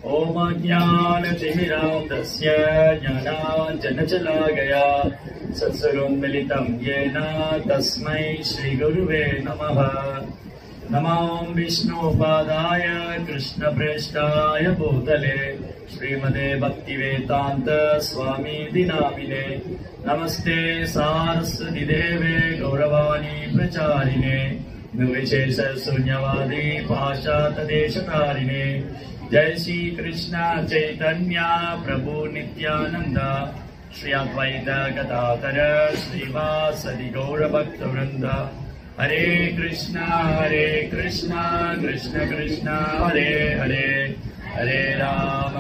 ओम ज्ञानतिमिरान्धस्य ज्ञानाञ्जनशलाकया सत्सर्वोन्मिलितं येन तस्मै श्रीगुरुवे नमः। नमो विष्णुपादाय कृष्णप्रेष्ठाय भूतले श्रीमते भक्तिवेदान्त स्वामी नामिने। नमस्ते सारस्वती देवे गौरवाणी प्रचारिणे निर्विशेष शून्यवादी पाश्चात्यदेशतारिणे। जय श्री कृष्ण चैतन्य प्रभु नित्यानंद श्री अद्वैत गदाधर श्रीवासदि गौरभक्तवृंद। हरे कृष्ण कृष्ण कृष्ण हरे हरे, हरे राम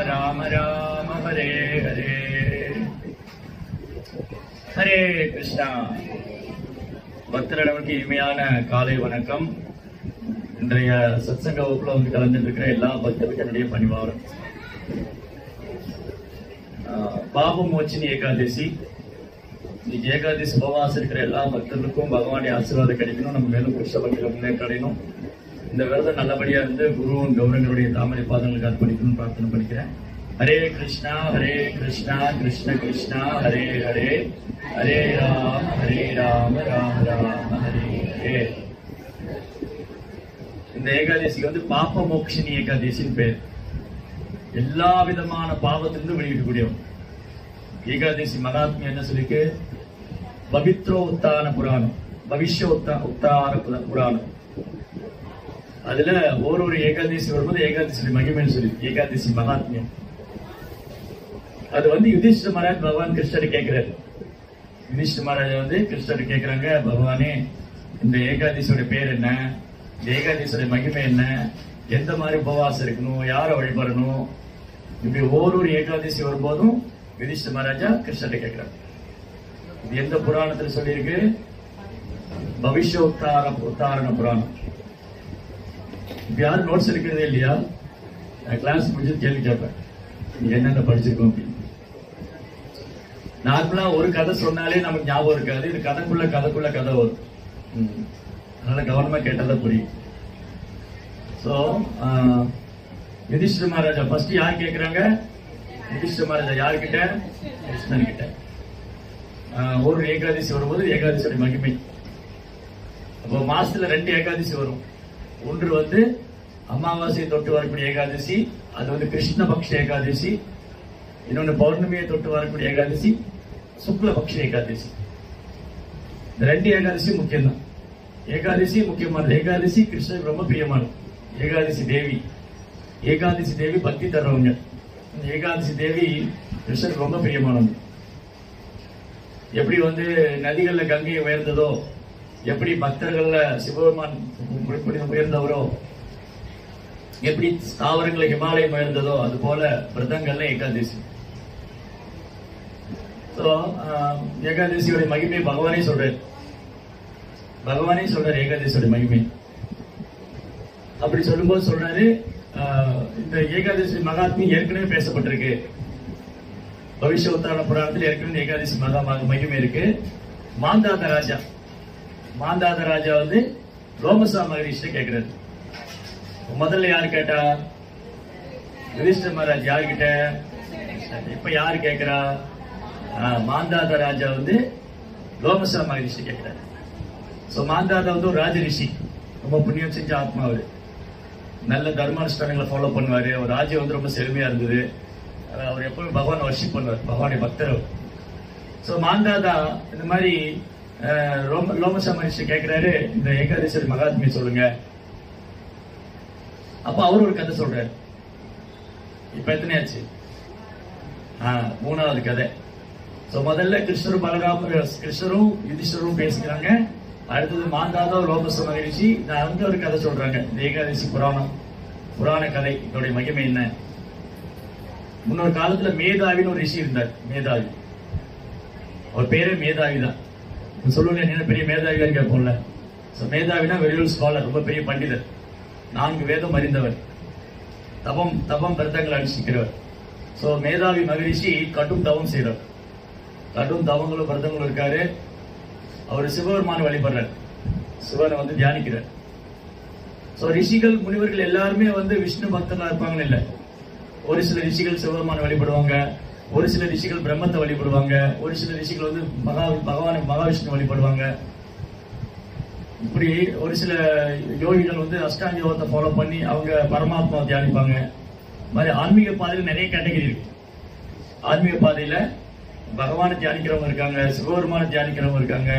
राम राम हरे हरे। हरे कृष्णा। பக்தர்களுக்கு இனிமையான காலை வணக்கம். இன்றைய சத்சங்க வகுப்புல வந்து கலந்துட்டு இருக்கிற எல்லா பக்தர்களுக்கும் என்னுடைய பணிவாரம். பாபமோச்சினி ஏகாதசி. இன்னைக்கு ஏகாதசி உபவாசம் இருக்கிற எல்லா பக்தர்களுக்கும் பகவானுடைய ஆசீர்வாதம் கிடைக்கணும். நம்ம மேலும் புருஷ பக்திகள் முன்னேற்றம் அடையணும். இந்த விரதம் நல்லபடியா இருந்து குருவும் கௌரவங்களுடைய தாமரை பாதங்களுக்கு அர்ப்பணிக்கணும்னு பிரார்த்தனை பண்ணிக்கிறேன். ஹரே கிருஷ்ணா கிருஷ்ண கிருஷ்ணா ஹரே ஹரே, ஹரே ராம ராம ஹரே ஹரே. இந்த ஏகாதசிக்கு வந்து பாப மோக்ஷினி ஏகாதசின்னு பேர். எல்லா விதமான பாவத்திலிருந்து வெளியிடக்கூடியவன். ஏகாதசி மகாத்மியம் என்ன சொல்லிருக்கு? பவித்ரோ உத்தான புராணம், பவிஷ்ய உத்தான புராணம். அதுல ஒரு ஏகாதசி வரும்போது ஏகாதசி மகிமைன்னு சொல்லி ஏகாதசி மகாத்மியம். அது வந்து யுதிஷ்ட மகாராஜ் பகவான் கிருஷ்ணர் கேட்கிறாரு. யுதிஷ்ட மகாராஜ் வந்து கிருஷ்ணர் கேட்கிறாங்க, பகவானே இந்த ஏகாதசியோட பேர் என்ன, இந்த ஏகாதசியோட மகிமை என்ன, எந்த மாதிரி உபவாசம் இருக்கணும், யாரை வழிபடணும், இப்படி ஒரு ஏகாதசி வரும்போதும் யுதிஷ்ட மகாராஜா கிருஷ்ணர் கேட்கிறார். இது எந்த புராணத்துல சொல்லியிருக்கு? பவிஷ்ய உத்தாரண புராணம். இப்ப யாரும் நோட்ஸ் எடுக்கிறதே இல்லையா? நான் கிளாஸ் முடிச்சு கேள்வி கேட்பேன், நீங்க என்னென்ன படிச்சிருக்கோம் அப்படின்னு. நார்மலா ஒரு கதை சொன்னாலே நமக்கு ஞாபகம் இருக்காது. இது கதைக்குள்ள கதை வரும். அதனால கவனமா கேட்டதா புரியும். சோ யுதிஷ்டிர மகாராஜா ஃபர்ஸ்ட் யார் கேட்கிறாங்க? யுதிஷ்டிர மகாராஜா யார்கிட்ட? கிருஷ்ணன் கிட்ட. ஒரு ஏகாதசி வரும்போது ஏகாதசியோட மகிமை. அப்போ மாசத்துல 2 ஏகாதசி வரும். ஒன்று வந்து அமாவாசையை தொட்டு வரக்கூடிய ஏகாதசி, அது வந்து கிருஷ்ணபக்ஷ ஏகாதசி. இன்னொன்று பௌர்ணமியை தொட்டு வரக்கூடிய ஏகாதசி, சுக்லபக்ஷ ஏகாதசி. இந்த 2 ஏகாதசி முக்கியம்தான். ஏகாதசி முக்கியமானது. ஏகாதசி கிருஷ்ணருக்கு ரொம்ப பிரியமானது. ஏகாதசி தேவி பக்தி தர்றவங்க. ஏகாதசி தேவி கிருஷ்ணருக்கு ரொம்ப பிரியமானது. எப்படி வந்து நதிகள்ல கங்கை உயர்ந்ததோ, எப்படி பக்தர்கள்ல சிவபெருமான் உயர்ந்தவரோ, எப்படி தாவரங்களை ஹிமாலயம் உயர்ந்ததோ, அது போல விரதங்கள்ல ஏகாதசி. ஏகாதசியோட மகிமை பகவானே சொல்றாரு. ஏகாதசியோட மகிமை. அப்படி சொல்லும்போது சொல்றாரு, இந்த ஏகாதசி மகாத்மி ஏற்கனவே பேசப்பட்டிருக்கு. பவிஷ்ய உத்தாரண புராணத்தில் ஏற்கனவே ஏகாதசி மகிமை இருக்கு. மாந்தாத ராஜா வந்து ரோமசா மகரிஷி கேட்கிறாரு. முதல்ல யாரு கேட்டா? யுதிஷ்டிர மகாராஜ். யாருக்கிட்ட? இப்ப யாரு கேட்கிறா? மாந்தாத ராஜா வந்து ரோமசா மகரிஷி கேட்கிறாரு. மாந்தாதா வந்து ஒரு ராஜ ரிஷி, ரொம்ப புண்ணியம் செஞ்ச ஆத்மா. அவரு நல்ல தர்மானுஷ்டானங்களை ஃபாலோ பண்ணுவாரு. அவர் ராஜ்யம் வந்து ரொம்ப செழுமையா இருந்தது. அவர் எப்பவுமே பகவான் வர்ஷிப் பண்ணுவார், பகவானுடைய பக்தர். மாந்தாதா இந்த மாதிரி ரோமசா மகரிஷி கேட்கிறாரு, இந்த ஏகாதசி மகாத்மியை சொல்லுங்க. அப்ப அவர் ஒரு கதை சொல்றாரு. இப்ப எத்தனையாச்சு? 3வது கதை. முதல்ல கிருஷ்ணரும் யுதிஷ்டரும் பேசிக்கிறாங்க. அடுத்தது மாந்தாதா ரோமச மகரிஷி அங்க ஒரு கதை சொல்றாங்க. இந்த ஏகாதசி புராண கதை இதோடைய மகிமை என்ன? முன்னொரு காலத்துல மேதாவின்னு ஒரு ரிஷி இருந்தார். மேதாவி, அவர் பேரே மேதாவி தான். சொல்லுங்க, என்ன பெரிய மேதாவிதான் கேட்போம்ல. மேதாவினா வெளியூர் ஸ்காலர், ரொம்ப பெரிய பண்டிதர், 4 வேதம் அறிந்தவர், தவம் விரதங்களை அனுஷ்டிக்கிறவர். மேதாவி மகரிஷி கடும் தவம் செய்யறார். கடும் தவங்களும் விரதங்களும் இருக்காரு. அவர் சிவபெருமான வழிபடுறார். சிவனை வந்து தியானிக்கிறார். ரிஷிகள் முனிவர்கள் எல்லாருமே வந்து விஷ்ணு பக்தர்களா இருப்பாங்கன்னு இல்லை. ஒரு சில ரிஷிகள் சிவபெருமான வழிபடுவாங்க, ஒரு சில ரிஷிகள் பிரம்மத்தை வழிபடுவாங்க, ஒரு சில ரிஷிகள் வந்து மகாவிஷ்ணு வழிபடுவாங்க. இப்படி ஒரு சில யோகிகள் வந்து அஷ்டாங்க யோகத்தை ஃபாலோ பண்ணி அவங்க பரமாத்மாவை தியானிப்பாங்க. மாதிரி ஆன்மீக பாதையில நிறைய கேட்டகரி இருக்கு. ஆன்மீக பாதையில பகவானை தியானிக்கிறவங்க இருக்காங்க, சிவபெருமான தியானிக்கிறவங்க இருக்காங்க,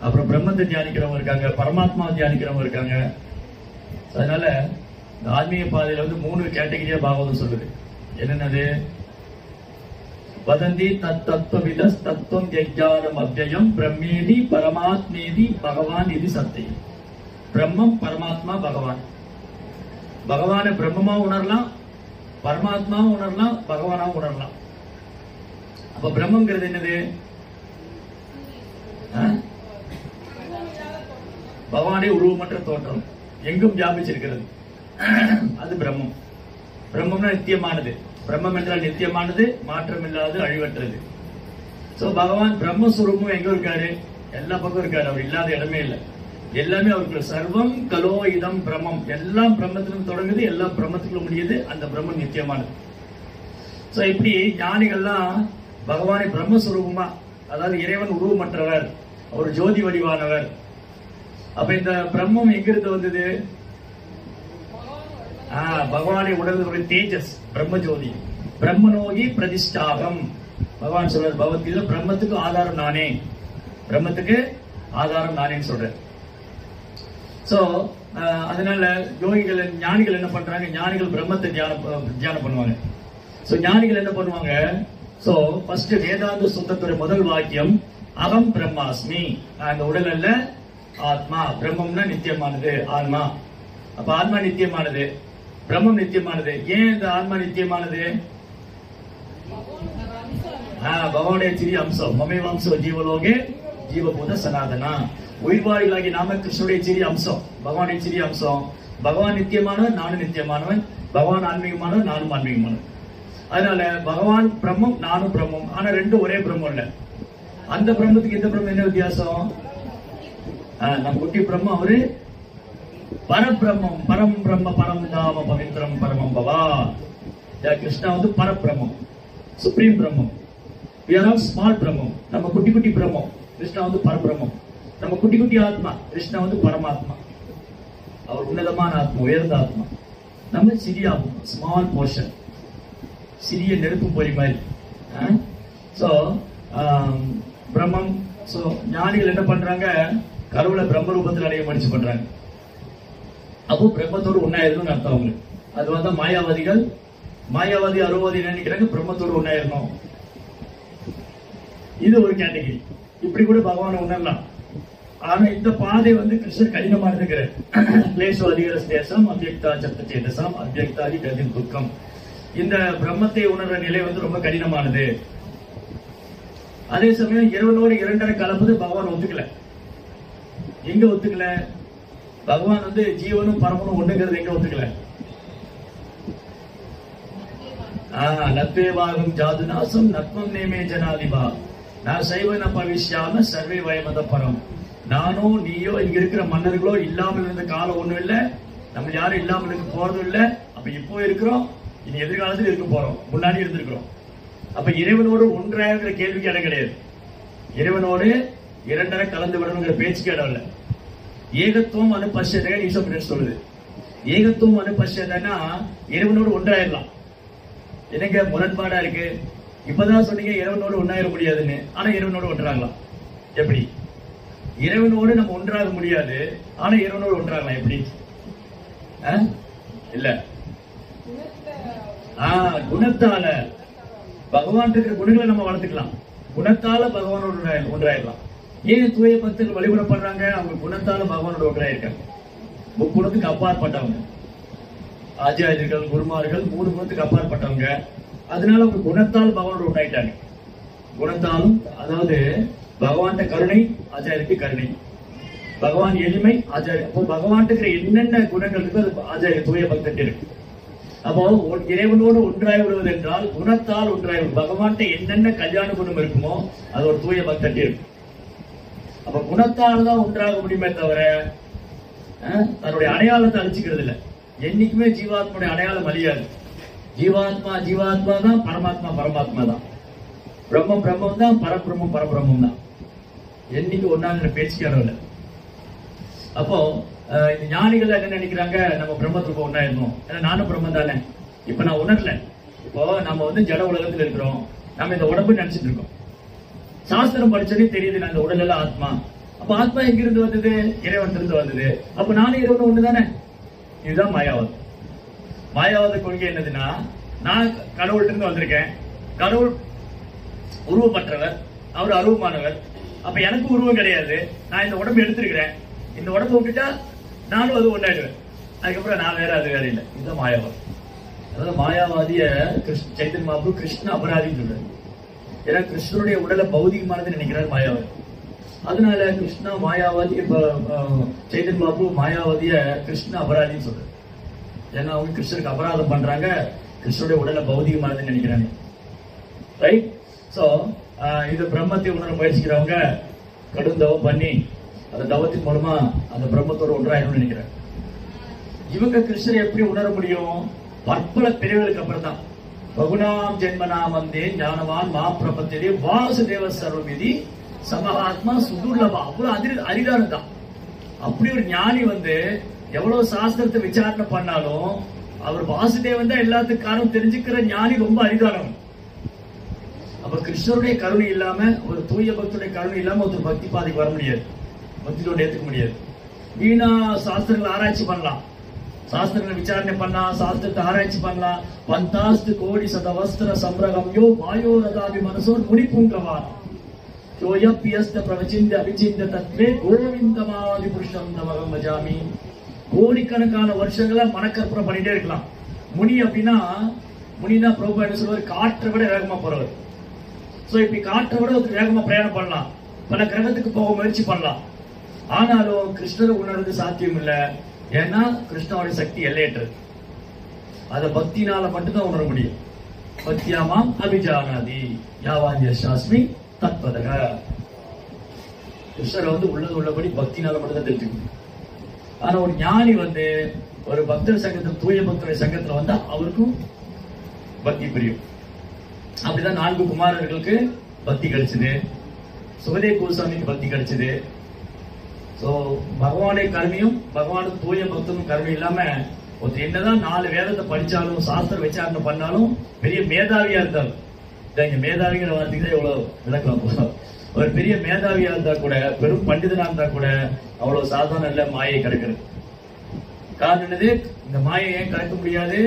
அப்புறம் பிரம்மத்தை தியானிக்கிறவங்க இருக்காங்க, பரமாத்மாவை தியானிக்கிறவங்க இருக்காங்க. அதனால இந்த ஆன்மீக பாதையில வந்து 3 கேட்டகரியா பாகவதம் சொல்லுது. என்னென்னது? வதந்தி தத்துவவித தத்துவம் ஜெய்யாரம் அவ்யயம் பிரம்மேதி பரமாத்மேதி பகவான் இது சத்தியம். பிரம்மம், பரமாத்மா, பகவான். பகவானை பிரம்மமா உணரலாம், பரமாத்மாவும் உணரலாம், பகவானாவும் உணரலாம். அப்ப பிரம்மங்கிறது என்னது? பகவானே உருவமற்ற தோற்றம், எங்கும் வியாபிச்சிருக்கிறது, அது பிரம்மம். பிரம்மம்னா நித்தியமானது. பிரம்மம் என்றால் நித்தியமானது, மாற்றம் இல்லாது, அழிவற்றது. சோ பகவான் பிரம்மஸ்வரூபம் எங்க இருக்காரு? எல்லா பக்கம் இருக்காரு. அவர் இல்லாத இடமே இல்லை. எல்லாமே அவருக்கு சர்வம் கலோ இதம் பிரம்மம். எல்லாம் பிரம்மத்திலும் தொடங்குது, எல்லாம் பிரம்மத்துக்குள்ள முடியுது. அந்த பிரம்மம் நித்தியமானது. சோ இப்படி ஞானிகள்லாம் பகவானை பிரம்மஸ்வரூபமா, அதாவது இறைவன் உருவமற்றவர், அவர் ஜோதி வடிவானவர். அப்ப இந்த பிரம்மம் எங்கிருந்து வந்தது? பகவானை உணர்ந்து தேஜஸ், பிரம்ம ஜோதி. பிரம்மனோகி பிரதிஷ்டாகம். பகவான் சொல்றார் பகவத்கீதையில, பிரம்மத்துக்கு ஆதாரம் நானே, பிரம்மத்துக்கு ஆதாரம் நானேன்னு சொல்றேன். சோ அதனால யோகிகள், ஞானிகள் என்ன பண்றாங்க? ஞானிகள் பிரம்மத்தை தியானம் பண்ணுவாங்க. சோ ஞானிகள் என்ன பண்ணுவாங்க? சோ ஃபர்ஸ்ட் வேதாந்த சுத்தத்துறை முதல் வாக்கியம் அகம் பிரம்மாஸ்மி. அந்த உடல் அல்ல, ஆத்மா. பிரம்மம்னா நித்தியமானது, ஆன்மா. அப்ப ஆன்மா நித்தியமானது, பிரம்மம் நித்தியமானது. ஏன் இந்த ஆன்மா நித்தியமானது? பகவானுடைய சிறிய அம்சம். மமே வம்சோ ஜீவலோகே ஜீவபூத சனாதனா. உயிர்வாளிகளாகி நாம கிருஷ்ணனுடைய சிறிய அம்சம், பகவானுடைய சிறிய அம்சம். பகவான் நித்தியமானவன், நானும் நித்தியமானவன். பகவான் ஆன்மீகமானவன், நானும் ஆன்மீகமானவன். அதனால பகவான் பிரம்மம், நானும் பிரம்மம். ஆனா ரெண்டும் ஒரே பிரம்மம் இல்ல. அந்த பிரம்மத்துக்கு இந்த பிரம்மம் என்ன வித்தியாசம்? நம்ம குட்டி பிரம்மம், அவரு பரபிரம்மம். பரம் பிரம்ம பரம் தாம பவித்ரம் பரமம் பவா. கிருஷ்ணா வந்து பரபிரம்மம், சுப்ரீம் பிரம்மம். we are all small பிரம்மம். நம்ம குட்டி குட்டி பிரம்மம். கிருஷ்ணா வந்து பரபிரம்மம். நம்ம குட்டி குட்டி ஆத்மா. கிருஷ்ணா வந்து பரமாத்மா. அவர் உன்னதமான ஆத்மா, உயர்ந்த ஆத்மா. நம்ம சிறிய ஆத்மா, ஸ்மால் போர்ஷன், சிறிய நெருப்பு பொறி மாதிரி. சோ பிரம்மம். சோ ஞானிகள் என்ன பண்றாங்க? கடவுளை பிரம்ம ரூபத்தில் அடைய முயற்சி பண்றாங்க. அப்போ பிரம்மத்தோடு ஒன்னாயிருக்கணும் அர்த்தம் அவங்களுக்கு. அது வந்து மாயாவாதிகள், மாயாவாதி அருவாதி நினைக்கிறாங்க பிரம்மத்தோடு ஒன்னாயிரணும். இது ஒரு கேட்டகரி. இப்படி கூட பகவானை உணரலாம். ஆனா இந்த பாதை வந்து கிருஷ்ணர் கடினமானதுங்கிறார். கிளேசோ அதிகர தேசம் அவ்யக்தா சப்த சேதசாம் அவ்யக்தாதி கதின் துக்கம். இந்த பிரம்மத்தை உணர்ற நிலை வந்து ரொம்ப கடினமானது. அதே சமயம் இறைவனோடு இரண்டரை கலப்பது பகவான் ஒத்துக்கல. எங்க ஒத்துக்கல? பகவான் வந்து ஜீவனும் பரமனும் ஒண்ணுங்கிறது எங்க ஒத்துக்கல? நத்வேவாகம் ஜாது நாசம் நத்மம் நேமே ஜனாதிபா நான் சைவன பவிஷ்யாம சர்வே வயமத பரம். நானோ நீயோ இங்க இருக்கிற மன்னர்களோ இல்லாமல் இருந்த காலம் ஒண்ணும் இல்ல. நம்ம யாரும் இல்லாமல் இருக்க போறதும் இல்ல. அப்ப இப்போ இருக்கிறோம், இனி எதிர்காலத்தில் இருக்க போறோம், முன்னாடி இருந்திருக்கிறோம். அப்ப இறைவனோடு ஒன்றாகிற கேள்விக்கு இடம் கிடையாது. இறைவனோடு இரண்டரை கலந்து விடணுங்கிற பேச்சுக்கு இடம் இல்லை. ஏகத்துவம் அனுபஷ்யதே ஈஸ்வரன் சொல்லுது. ஏகத்துவம் அனுபஷ்யதனா இறைவனோடு ஒன்றாயிரலாம். எனக்கு முரண்பாடா இருக்கு. இப்பதான் சொன்னீங்க இறைவனோடு ஒன்றாயிர முடியாதுன்னு. ஆனா இறைவனோடு ஒன்றாகலாம். எப்படி? இறைவனோடு நம்ம ஒன்றாக முடியாது, ஆனா இறைவனோடு ஒன்றாகலாம். எப்படி? இல்ல, குணத்தால பகவான் இருக்கிற குணங்களை நம்ம வளர்த்துக்கலாம். குணத்தால பகவானோடு ஒன்றாயிரலாம். ஏன் தூய பக்தர்கள் வழிபடப்படுறாங்க? அவங்க குணத்தால பகவானோட ஒன்றாயிருக்காங்க. முக்குணத்துக்கு அப்பாற்பட்டவங்க. ஆச்சாரியர்கள், குருமார்கள் 3 குணத்துக்கு அப்பாற்பட்டவங்க. அதனால அவங்க குணத்தால் பகவானோட ஒன்றாயிட்டாங்க. குணத்தாலும், அதாவது பகவான் கருணை, ஆச்சாரியருக்கு கருணை. பகவான் எளிமை, ஆச்சாரிய. அப்போ பகவான் இருக்கிற என்னென்ன குணங்கள் இருக்கு அது ஆச்சாரிய தூய பக்தன் இருக்கு. அப்போ இறைவனோடு ஒன்றாய் விடுவது என்றால் குணத்தால் ஒன்றாய். பகவான் என்னென்ன கல்யாண குணம் இருக்குமோ அது ஒரு தூய பக்தன் இருக்கு. அப்ப குணத்தால் தான் ஒன்றாக முடியுமே தவிர தன்னுடைய அடையாளத்தை அழிச்சுக்கிறது இல்ல. என்னைக்குமே ஜீவாத்மாவுடைய அடையாளம் அழியாது. ஜீவாத்மா ஜீவாத்மா தான், பரமாத்மா பரமாத்மா தான், பிரம்மம் பிரம்மம் தான், பரபிரம்மம் பரபிரம்மம் தான். என்னைக்கு ஒன்னாங்கிற பேச்சுக்கு இடம் இல்லை. அப்போ இந்த ஞானிகள் என்ன நினைக்கிறாங்க, நம்ம பிரம்மத்துக்கு ஒன்னாயிருந்தோம், ஏன்னா நானும் பிரம்மம் தானே. இப்ப நான் உணரல. இப்போ நம்ம வந்து ஜட உலகத்துல இருக்கிறோம், நம்ம இந்த உடம்பு நினைச்சிட்டு இருக்கோம். சாஸ்திரம் படிச்சதே தெரியுது, நான் இந்த உடல் எல்லாம் ஆத்மா. அப்ப ஆத்மா எங்கிருந்து வந்தது? இறைவன் இருந்து வந்தது. அப்ப நானும் இறைவன் ஒண்ணுதானே. இதுதான் மாயாவாதம். மாயாவாத கொள்கை என்னதுன்னா, நான் கடவுள்கிட்ட இருந்து வந்திருக்கேன், கடவுள் உருவப்பட்டவர், அவர் அருவமானவர். அப்ப எனக்கு உருவம் கிடையாது, நான் இந்த உடம்பு எடுத்திருக்கிறேன், இந்த உடம்பு விட்டுட்டா நானும் அது ஒன்றாயிடுவேன், அதுக்கப்புறம் நான் வேற அது வேற இல்லை. இதுதான் மாயாவாதம். அதாவது மாயாவாதிய சைத்தன்ய மகாபிரபு கிருஷ்ண அபராதின்னு சொல்றாரு. ஏன்னா கிருஷ்ணனுடைய உடலை பௌதிகமானது நினைக்கிறார் மாயாவாதி. அதனால கிருஷ்ணா மாயாவாதி, சைத்தன்ய மகாபிரபு மாயாவாதிய கிருஷ்ண அபராதின்னு சொல்றாரு. ஏன்னா அவங்க கிருஷ்ணருக்கு அபராதம் பண்றாங்க, கிருஷ்ணனுடைய உடலை பௌதிகமானதுன்னு நினைக்கிறாங்க. ரைட். சோ இது பிரம்மத்தை உணர முயற்சிக்கிறவங்க கடும் தவம் பண்ணி அந்த தவத்தின் மூலமா அந்த பிரம்மத்தோட ஒன்றாயிரும் நினைக்கிறாங்க. இவங்க கிருஷ்ணரை எப்படி உணர முடியும்? பற்பல பிரிவுகளுக்கு அப்புறம் தான். பகுனாம் ஜென்மனாம் வந்தே ஞானவான் மா பிரபத்திலே வாசுதேவ சர்வமிதி சமஹாத்மா சுதுர்லபா. அவ்வளவு அரிதானதான். அப்படி ஒரு ஞானி வந்து எவ்வளவு சாஸ்திரத்தை விசாரணை பண்ணாலும் அவர் வாசுதேவன் தான் எல்லாத்துக்கும் காரணம் தெரிஞ்சுக்கிற ஞானி ரொம்ப அரிதானவன். அப்ப கிருஷ்ணருடைய கருணை இல்லாம, ஒரு தூய பக்தருடைய கருணை இல்லாம ஒருத்தர் பக்தி பாதைக்கு வர முடியாது, பக்தியோட ஏத்துக்க முடியாது. வீணா சாஸ்திரங்களை ஆராய்ச்சி பண்ணலாம், சாஸ்திரங்களை விசாரணை பண்ணலாம், சாஸ்திரத்தை ஆராய்ச்சி பண்ணலாம். பந்தாஸ்து கோடி சதவஸ்திர சம்பிரகம்யோ வாயோ ரதாபி மனசோர் முனிப்புங்கவான் யோயப்பியஸ்த பிரவச்சிந்த அபிச்சிந்த தத்வே கோவிந்தமாதி புருஷம் தமகம் வஜாமி. கோடிக்கணக்கான வருஷங்களா மனக்கற்பனை பண்ணிட்டே இருக்கலாம். முனி அப்படின்னா, முனினா பிரபு என்ன சொல்வார், காற்றை விட வேகமா போறவர். சோ இப்படி காற்றை விட வேகமா பிரயாணம் பண்ணலாம், பல கிரகத்துக்கு போக முயற்சி பண்ணலாம். ஆனாலும் கிருஷ்ணரை உணர்றது சாத்தியம் இல்லை. ஏன்னா கிருஷ்ணாவுடைய சக்தி எல்லையற்றது. அதை பக்தினால மட்டும்தான் உணர முடியும். பக்தியாமாம் அபிஜானாதி யாவாந்திய சாஸ்மி தத்வதக. கிருஷ்ணரை வந்து உள்ளது உள்ளபடி பக்தினால மட்டும்தான் தெரிஞ்சுக்கணும். ஆனா ஒரு ஞானி வந்து ஒரு பக்தர் சங்கத்தில், தூய பக்தருடைய சங்கத்துல வந்தா அவருக்கும் பக்தி புரியும். அப்படிதான் 4 குமாரர்களுக்கு பக்தி கிடைச்சது, சுகதேவ் கோஸ்வாமிக்கு பக்தி கிடைச்சது. சோ பகவானுடைய கருணையும் பகவானுக்கு தூய பக்தனும் கருணை இல்லாம ஒருத்தர் என்னதான் 4 வேதத்தை படிச்சாலும் சாஸ்திர விசாரணை பண்ணாலும் பெரிய மேதாவியா இருந்தாலும், இங்க மேதாவிங்கிற வார்த்தைக்கு தான் எவ்வளவு விளக்கலாம் போதும். ஒரு பெரிய மேதாவியா இருந்தா கூட, பெரும் பண்டிதனா இருந்தா கூட அவ்வளவு சாதாரண இல்ல மாயை கடக்கிறது. காரணம் என்னது? இந்த மாயை ஏன் கடக்க முடியாது?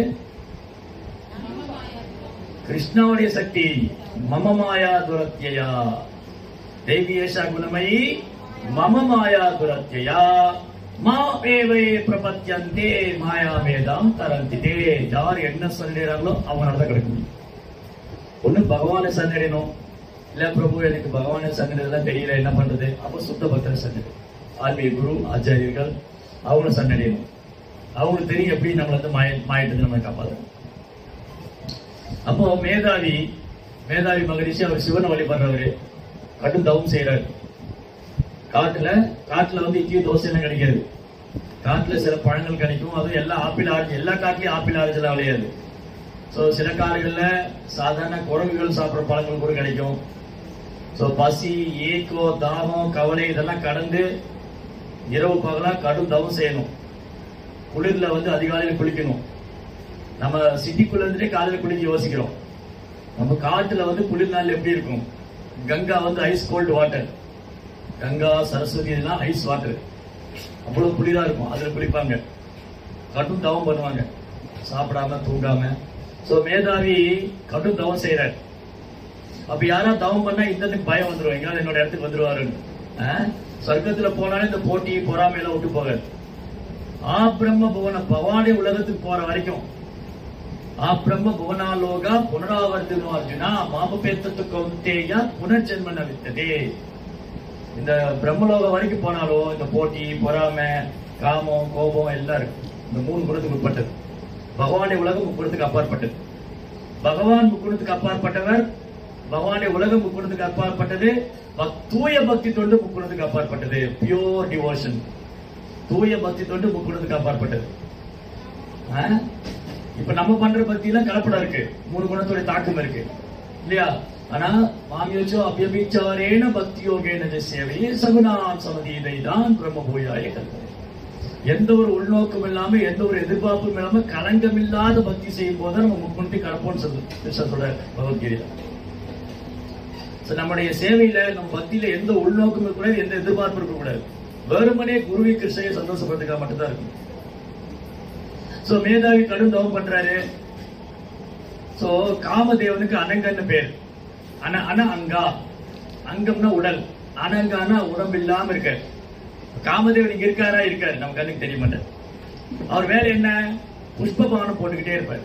கிருஷ்ணாவுடைய சக்தி. மம மாயா துரத்தியா தேவியேஷா குணமயி மம மாயா துரத்தியா மாவேவே பிரபத்யந்தே மாயா மேதாம் தரந்திதே. யார் என்ன சொல்லிடுறாங்களோ அவனால தான் கிடைக்க முடியும். ஒண்ணு பகவானை சந்தடையணும், இல்ல பிரபு எனக்கு பகவானை சந்தடையெல்லாம் தெரியல, என்ன பண்றது? அப்ப சுத்த பக்தரை சந்தடை, ஆன்மீக குரு ஆச்சாரியர்கள் அவங்கள சந்தடையணும். அவங்களுக்கு தெரியும் எப்படி நம்மள வந்து மாயிட்டு நம்ம காப்பாற்றணும். அப்போ மேதாவி மகரிஷி, அவர் சிவனை வழிபடுறவரு, கடும் தவம் செய்யறாரு. காட்டுல வந்து இட்லி தோசை எல்லாம் கிடைக்காது. காட்டுல சில பழங்கள் கிடைக்கும், அதுவும் எல்லா ஆப்பிள் ஆரஞ்சு, எல்லா காட்டுலயும் ஆப்பிள் ஆரஞ்சு எல்லாம் விளையாது. சோ சில காடுகள்ல சாதாரண குரங்குகள் சாப்பிடுற பழங்கள் கூட கிடைக்கும். சோ பசி, ஏக்கோ, தாகம், கவலை இதெல்லாம் கடந்து இரவு பகலா கடும் தவம் செய்யணும். குளிர்ல வந்து அதிகாலையில குளிக்கணும். நம்ம சிட்டிக்குள்ள இருந்துட்டே காலையில குளிக்க யோசிக்கிறோம். நம்ம காட்டுல வந்து குளிர் நாள் எப்படி இருக்கும்? கங்கா வந்து ice cold water, Ganga Saraswati இதெல்லாம் ஐஸ் வாட்டர், அவ்வளவு குளிரா இருக்கும். அதுல குளிப்பாங்க, கடும் தவம் பண்ணுவாங்க, சாப்பிடாம தூங்காம. சோ மேதாவி கடும் தவம் செய்யறாரு. அப்ப யாரா தவம் பண்ணா இந்த பயம் வந்துடும், எங்காவது என்னோட இடத்துக்கு வந்துருவாருன்னு. சொர்க்கத்துல போனாலும் இந்த போட்டி பொறாமையெல்லாம் விட்டு போகாது. பிரம்ம புவன பவானி உலகத்துக்கு போற வரைக்கும் பிரம்ம புவனாலோகா புனராவர்த்தனோ அர்ஜுனா மாமபேத்தத்து கௌந்தேயா புனர்ஜென்மன வித்ததே. இந்த பிரம்மலோகம் வரைக்கும் போனாலும் இந்த போட்டி, பொறாமை, காமம், கோபம் எல்லாம் இருக்கு. இந்த 3 குணத்துக்கு உட்பட்டது. பகவானுடைய உலகம் 3 குணத்துக்கு அப்பாற்பட்டது. பகவான் 3 குணத்துக்கு அப்பாற்பட்டவர். பகவானுடைய உலகம் 3 குணத்துக்கு அப்பாற்பட்டது. தூய பக்தி தொண்டு 3 குணத்துக்கு அப்பாற்பட்டது. Pure devotion. தூய பக்தி தொண்டு முக்குணத்துக்கு அப்பாற்பட்டது. இப்ப நம்ம பண்ற பக்தி எல்லாம் கலப்படம் இருக்கு, 3 குணத்தோட தாக்கம் இருக்கு இல்லையா? ஆனா மாமியோச்சோ அபியபிச்சாரேன பக்தி யோகேன சேவையே சகுணான் சமதீதை தான் பிரம்ம பூயாய கல்வி. எந்த ஒரு உள்நோக்கம் இல்லாம எந்த ஒரு எதிர்பார்ப்பும் இல்லாம களங்கம் இல்லாத பக்தி செய்யும் போது நம்ம முக்குணத்தை கலப்போம்னு சொல்ற பகவத்கீதையில. நம்முடைய சேவையில நம்ம பக்தியில எந்த உள்நோக்கம் இருக்கக்கூடாது, எந்த எதிர்பார்ப்பு இருக்கக்கூடாது. வெறுமனே குருவி கிருஷ்ணனை சந்தோஷப்படுறதுக்காக மட்டும்தான் இருக்கும். சோ மேதாவி கடும் தவம் பண்றாரு. சோ காமதேவனுக்கு அனங்கன்னு பேர். அனங்கா, அங்கம்னா உடல், அனங்கானா உடம்பு இல்லாம இருக்க. காமதேவன் இங்க இருக்காரா? இருக்காரு, நம்ம கண்ணுக்கு தெரிய மாட்டார். அவர் வேலை என்ன? புஷ்பபானம் போட்டுக்கிட்டே இருப்பார்.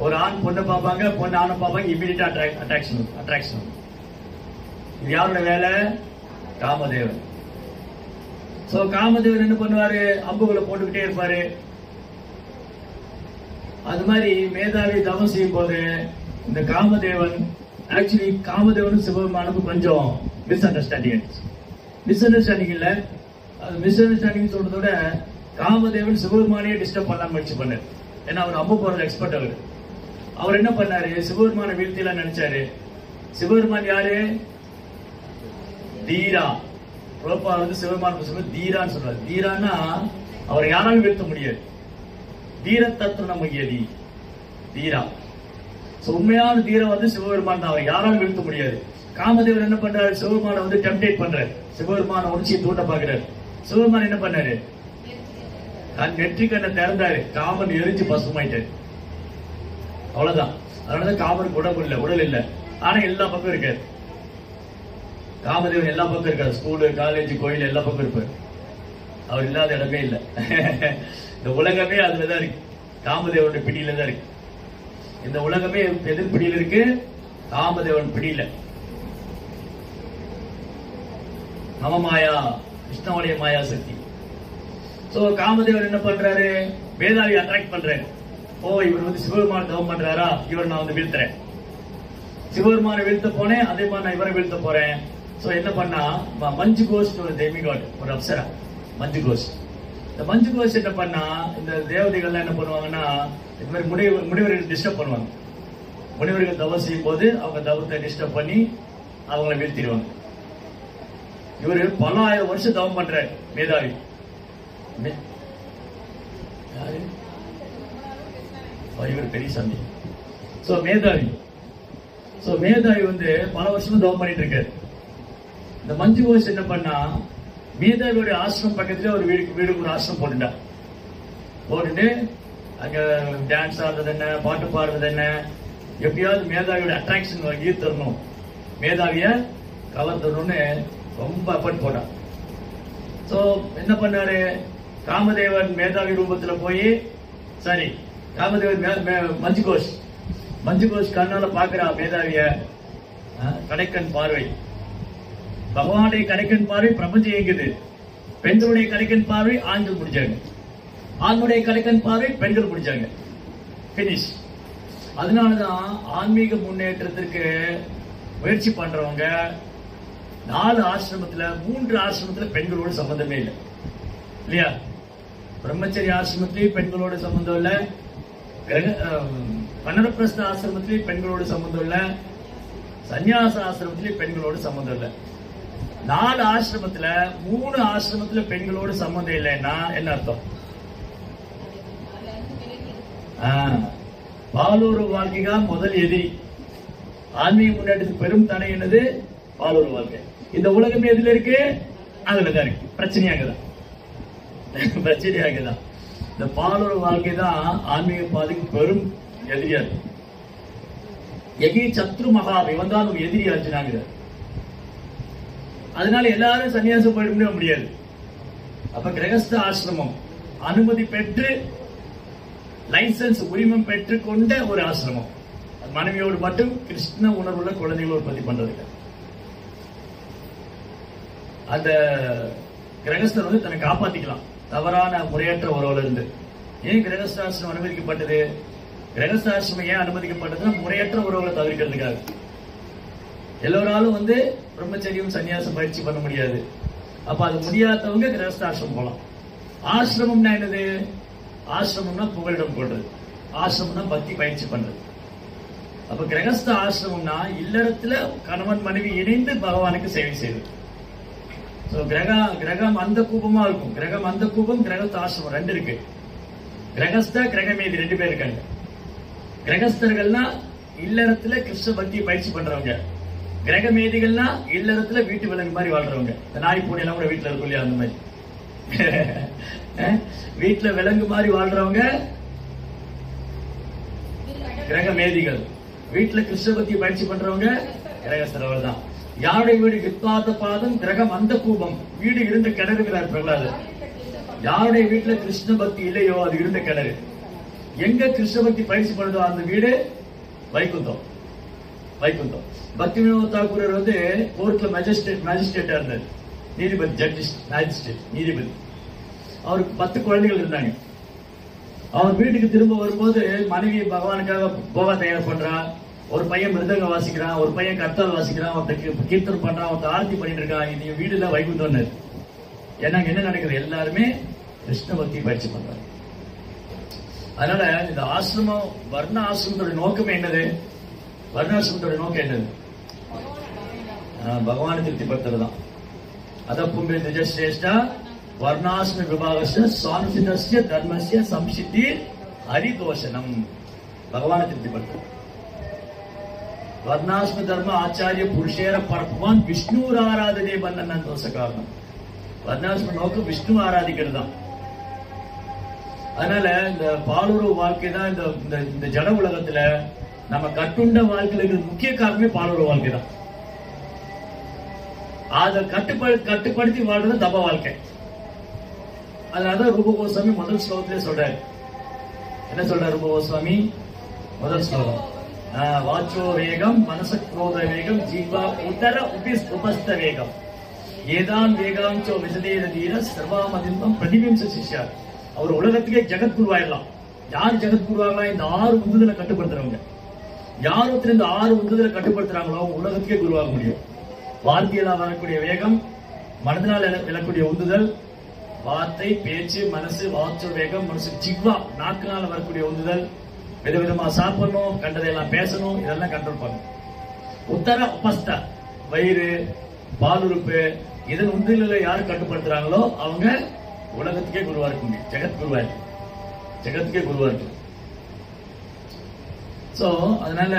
ஒரு ஆண் பொண்ணை பார்ப்பாங்க, பொண்ணு ஆணை பார்ப்பாங்க, இமீடியட்டா அட்ராக்ஷன். இது யாரோட வேலை? காமதேவன். சோ காமதேவன் என்ன பண்ணுவாரு? அம்புகளை போட்டுக்கிட்டே இருப்பாரு. அது மாதிரி மேதாவி தவம் செய்யும் போது இந்த காமதேவன் ஆக்சுவலி காமதேவனும் சிவபெருமானுக்கும் கொஞ்சம் மிஸ் அண்டர்ஸ்டாண்டிங் இல்ல. அது மிஸ் அண்டர்ஸ்டாண்டிங் சொல்றத விட காமதேவன் சிவபெருமானையே டிஸ்டர்ப் பண்ண முயற்சி பண்ணாரு. ஏன்னா அவர் அம்பு போறது எக்ஸ்பர்ட். அவர் என்ன பண்ணாரு? சிவபெருமான வீழ்த்திலாம் நினைச்சாரு. சிவபெருமான் யாரு? தீரா. புறப்பா வந்து சிவபெருமான தீரான்னு சொல்றாரு. தீரான்னா அவர் யாராலும் வீழ்த்த முடியாது. தீரத்தத்துவ நமகியதி தீரா. உண்மையான தீரம் வந்து சிவபெருமான் தான், அவர் யாராலும் வீழ்த்த முடியாது. காமதேவன் என்ன பண்றாரு? சிவபெருமான வந்து டெம்ப்டேட் பண்றாரு, சிவபெருமான உணர்ச்சியை தூண்ட பாக்குறாரு. சிவபெருமான் என்ன பண்ணாரு? நெற்றி கண்ணை திறந்தாரு, காமன் எரிஞ்சு பசுமாயிட்டாரு. அவ்வளவுதான். அதனாலதான் காமனுக்கு உடல் இல்ல, ஆனா எல்லா பக்கம் இருக்காரு. காமதேவன் எல்லா பக்கம் இருக்காரு, ஸ்கூலு, காலேஜ், கோயில் எல்லா பக்கம் இருப்பாரு. அவர் இல்லாத இடமே இல்ல. இந்த உலகமே அதுலதான் இருக்கு, காமதேவனுடைய பிடியில தான் இருக்கு. இந்த உலகமே எதிர் பிடியில இருக்கு, காமதேவன் பிடியில. நவமாயா, கிருஷ்ணனுடைய மாயா சக்தி. சோ காமதேவன் என்ன பண்றாரு? வேதாவி அட்ராக்ட் பண்றாரு. ஓ, இவர் வந்து சிவபெருமான தவம் பண்றாரா, இவர் நான் வந்து வீழ்த்துறேன். சிவபெருமான வீழ்த்த போனேன், அதே மாதிரி நான் இவரை வீழ்த்த போறேன். சோ என்ன பண்ணா, மஞ்சு கோஸ்ட் ஒரு டெமிகாட், ஒரு அப்சரா மஞ்சு கோஸ்ட். இந்த மஞ்சு கோஸ்ட் என்ன பண்ணா, இந்த தேவதைகள் என்ன பண்ணுவாங்கன்னா, இந்த மாதிரி முனிவர்கள் டிஸ்டர்ப் பண்ணுவாங்க. முனிவர்கள் தவம் செய்யும் போது அவங்க தவத்தை டிஸ்டர்ப் பண்ணி அவங்களை வீழ்த்திடுவாங்க. இவரு பல ஆயிரம் வருஷம் தவம் பண்ற மேதாவி. இவர் பெரிய சாமி. சோ மேதாவி வந்து பல வருஷமா தவம் பண்ணிட்டு இருக்காரு. இந்த மஞ்சு கோஷ் என்ன பண்ணா, மேதாவியோட ஆசிரமம் பக்கத்துல ஒரு வீடு ஒரு ஆசிரமம் போட்டுட்டு அங்க டான்ஸ் ஆடுறது என்ன, பாட்டு பாடுறது என்ன, எப்படியாவது மேதாவியோட அட்ராக்ஷன் ஈர்த்தரணும், மேதாவிய கவர்த்தணும்னு ரொம்ப எஃபர்ட் போட்டான். சோ என்ன பண்ணாரு? காமதேவன் மேதாவி ரூபத்துல போய், சரி காமதேவன் மஞ்சு கோஷ் கண்ணால பாக்குறா மேதாவிய. கடைக்கண் பார்வை, பகவானுடைய கடைக்கண் பார்வை பிரபஞ்சம் இயங்குது. பெண்களுடைய கடைக்கண் பார்வை ஆண்கள் முடிச்சாங்க, ஆண்களுடைய கடைக்கண் பார்வை பெண்கள் முடிச்சாங்க. பினிஷ். அதனாலதான் ஆன்மீக முன்னேற்றத்திற்கு முயற்சி பண்றவங்க 4 ஆசிரமத்துல 3 ஆசிரமத்துல பெண்களோட சம்பந்தமே இல்லை இல்லையா? பிரம்மச்சரிய ஆசிரமத்திலேயும் பெண்களோட சம்பந்தம் இல்ல, வனரப்பிரஸ்த ஆசிரமத்திலேயும் பெண்களோட சம்பந்தம் இல்ல, சன்னியாச ஆசிரமத்திலேயும் பெண்களோட சம்பந்தம் இல்ல. 4 ஆசிரமத்துல 3 ஆசிரமத்துல பெண்களோட சம்பந்தம் இல்லைன்னா என்ன அர்த்தம்? பாலூர் வாழ்க்கைக்கா முதல் எதிரி. ஆன்மீக முன்னேற்றத்துக்கு பெரும் தடை என்னது? பாலூர் வாழ்க்கை. இந்த உலகமே எதுல இருக்கு? அதுலதான் இருக்கு. பிரச்சனையாகதான். இந்த பாலூர் வாழ்க்கை தான் ஆன்மீக பாதைக்கு பெரும் எதிரியா இருக்கு. எகி சத்ரு மகா, இவன் தான் ஒரு எதிரி அர்ஜுனாங்க. அதனால எல்லாரும் சன்னியாசம் போயிட முடியாது. அப்ப கிரகஸ்த ஆசிரமம் அனுமதி பெற்று லைசன்ஸ் உரிமம் பெற்றுக் கொண்ட ஒரு ஆசிரமம். மனைவியோடு மட்டும் கிருஷ்ண உணர்வுள்ள குழந்தைகளை உற்பத்தி பண்றதுக்கு. அந்த கிரகஸ்தர் வந்து தன்னை காப்பாத்திக்கலாம் தவறான முறையற்ற உறவுல இருந்து. ஏன் கிரகஸ்தாசிரமம் அனுமதிக்கப்பட்டது? கிரகஸ்தாசிரமம் ஏன் அனுமதிக்கப்பட்டதுன்னா முறையற்ற உறவுகளை தவிர்க்கிறதுக்காக. எல்லோராலும் வந்து பிரம்மச்சரியம் சன்னியாசம் பயிற்சி பண்ண முடியாது. அப்ப அது முடியாதவங்க கிரகஸ்தாசிரமம் போலாம். ஆசிரமம்னா என்னது? ஆசிரமம்னா புகலிடம் கொள்றது, ஆசிரமம்னா பக்தி பயிற்சி பண்றது. அப்ப கிரகஸ்த ஆசிரமம்னா இல்லறத்துல கணவன் மனைவி இணைந்து பகவானுக்கு சேவை செய்வது. கிரகம் அந்த கூபமா இருக்கும். கிரகம் அந்த கூபம், கிரகஸ்த ஆசிரமம் ரெண்டு இருக்கு. கிரகஸ்த கிரகமேதி ரெண்டு பேர் இருக்காங்க. கிரகஸ்தர்கள்னா இல்லறத்துல கிருஷ்ண பக்தி பயிற்சி பண்றவங்க. கிரகமேதிகள்னா இல்லறத்துல வீட்டு விலங்கு மாதிரி வாழ்றவங்க. இந்த நாய் பூனை எல்லாம் கூட வீட்டுல இருக்கும் இல்லையா, அந்த மாதிரி வீட்டுல விலங்கு மாதிரி வாழ்றவங்க கிரகமேதிகள். வீட்டுல கிருஷ்ண பக்தி பயிற்சி பண்றவங்க கிரகஸ்தரவர் தான். யாருடைய வீடு வித்வாத பாதம் கிரகம் அந்த கூபம், வீடு இருந்த கிணறுகிறார் பிரகலாதர். யாருடைய வீட்டுல கிருஷ்ண பக்தி இல்லையோ அது இருந்த கிணறு. எங்க கிருஷ்ண பக்தி பயிற்சி பண்ணுதோ அந்த வீடு வைகுந்தம். வைகுந்தம். பக்தி வினோத் தாக்கூர் வந்து கோர்ட்ல மேஜிஸ்ட்ரேட்டா இருந்தார், நீதிபதி, ஜட்ஜிஸ், மேஜிஸ்ட்ரேட், நீதிபதி. அவருக்கு 10 குழந்தைகள் இருந்தாங்க. அவர் வீட்டுக்கு திரும்ப வரும்போது மனைவி பகவானுக்காக போகா தயார் பண்றா. ஒரு பையன் மிருதங்க வாசிக்கிறான், ஒரு பையன் கர்த்தால் வாசிக்கிறான், ஒருத்தர் கீர்த்தனம் பண்றான், ஒருத்தர் ஆரத்தி பண்ணிட்டு இருக்கான். இது வீடுல வைகுந்தம். ஏன்னா என்ன நடக்குது? எல்லாருமே கிருஷ்ண பக்தி பயிற்சி பண்றாங்க. அதனால இந்த ஆசிரமம், வர்ண ஆசிரமத்தோட நோக்கமே என்னது? வர்ணாசிரமத்தோட நோக்கம் என்னது? பகவானை திருப்திப்படுத்துறது தான். அத பும்பே திஜஸ்ரேஷ்டா வர்ணாசிரம விபாகஸ்ய சான்சிதஸ்ய தர்மஸ்ய சம்சித்தி ஹரிதோஷனம். பகவானை திருப்திப்படுத்துறது. வர்ணாசிரம தர்ம ஆச்சாரிய புருஷேர பரப்புவான் விஷ்ணு ஆராதனே பண்ண தோஷ காரணம். வர்ணாசிரம நோக்கம் விஷ்ணு ஆராதிக்கிறது தான். அதனால இந்த பாலுறவு வாழ்க்கை தான் இந்த ஜட உலகத்துல நம்ம கட்டுண்ட வாழ்க்கையில முக்கிய காரணமே பாலுறவு வாழ்க்கை தான். அதை கட்டுப்படுத்தி வாழ்றது தப வாழ்க்கை. அதனாலதான் ரூப கோஸ்வாமி முதல் ஸ்லோகத்திலே சொல்றாரு. என்ன சொல்றாரு ரூப கோஸ்வாமி? முதல் ஸ்லோகம், வாச்சோ வேகம் மனச குரோத வேகம் ஜீவா உத்தர உபஸ்த வேகம் ஏதான் வேகாஞ்சோ விசதேர தீர சர்வாமதிம்பம் பிரதிபிம்ச சிஷ்யார். அவர் உலகத்துக்கே ஜெகத்குருவாயிடலாம். யார் ஜெகத்குருவாகலாம்? இந்த 6 உந்துதலை கட்டுப்படுத்துறவங்க. யார் ஒருத்தர் இந்த 6 உந்துதலை கட்டுப்படுத்துறாங்களோ உலகத்துக்கே குருவாக முடியும். வார்த்தையில வரக்கூடிய வேகம், மனதினால் விழக்கூடிய உந்துதல், வார்த்தை, பேச்சு, மனசு, வாச்சோ வேகம், மனசு, ஜிக்வா, நாக்குனால வரக்கூடிய உந்துதல், விதவிதமா சாப்பிடணும், கண்டதையெல்லாம் பேசணும், இதெல்லாம் கண்ட்ரோல் பண்ணணும். உத்தர உபஸ்த வயிறு, பாலுறுப்பு, இதன் உந்துதலை யார் கட்டுப்படுத்துறாங்களோ அவங்க உலகத்துக்கே குருவா இருக்க முடியும். ஜெகத்குருவா இருக்கு, ஜெகத்துக்கே குருவா இருக்கு. சோ அதனால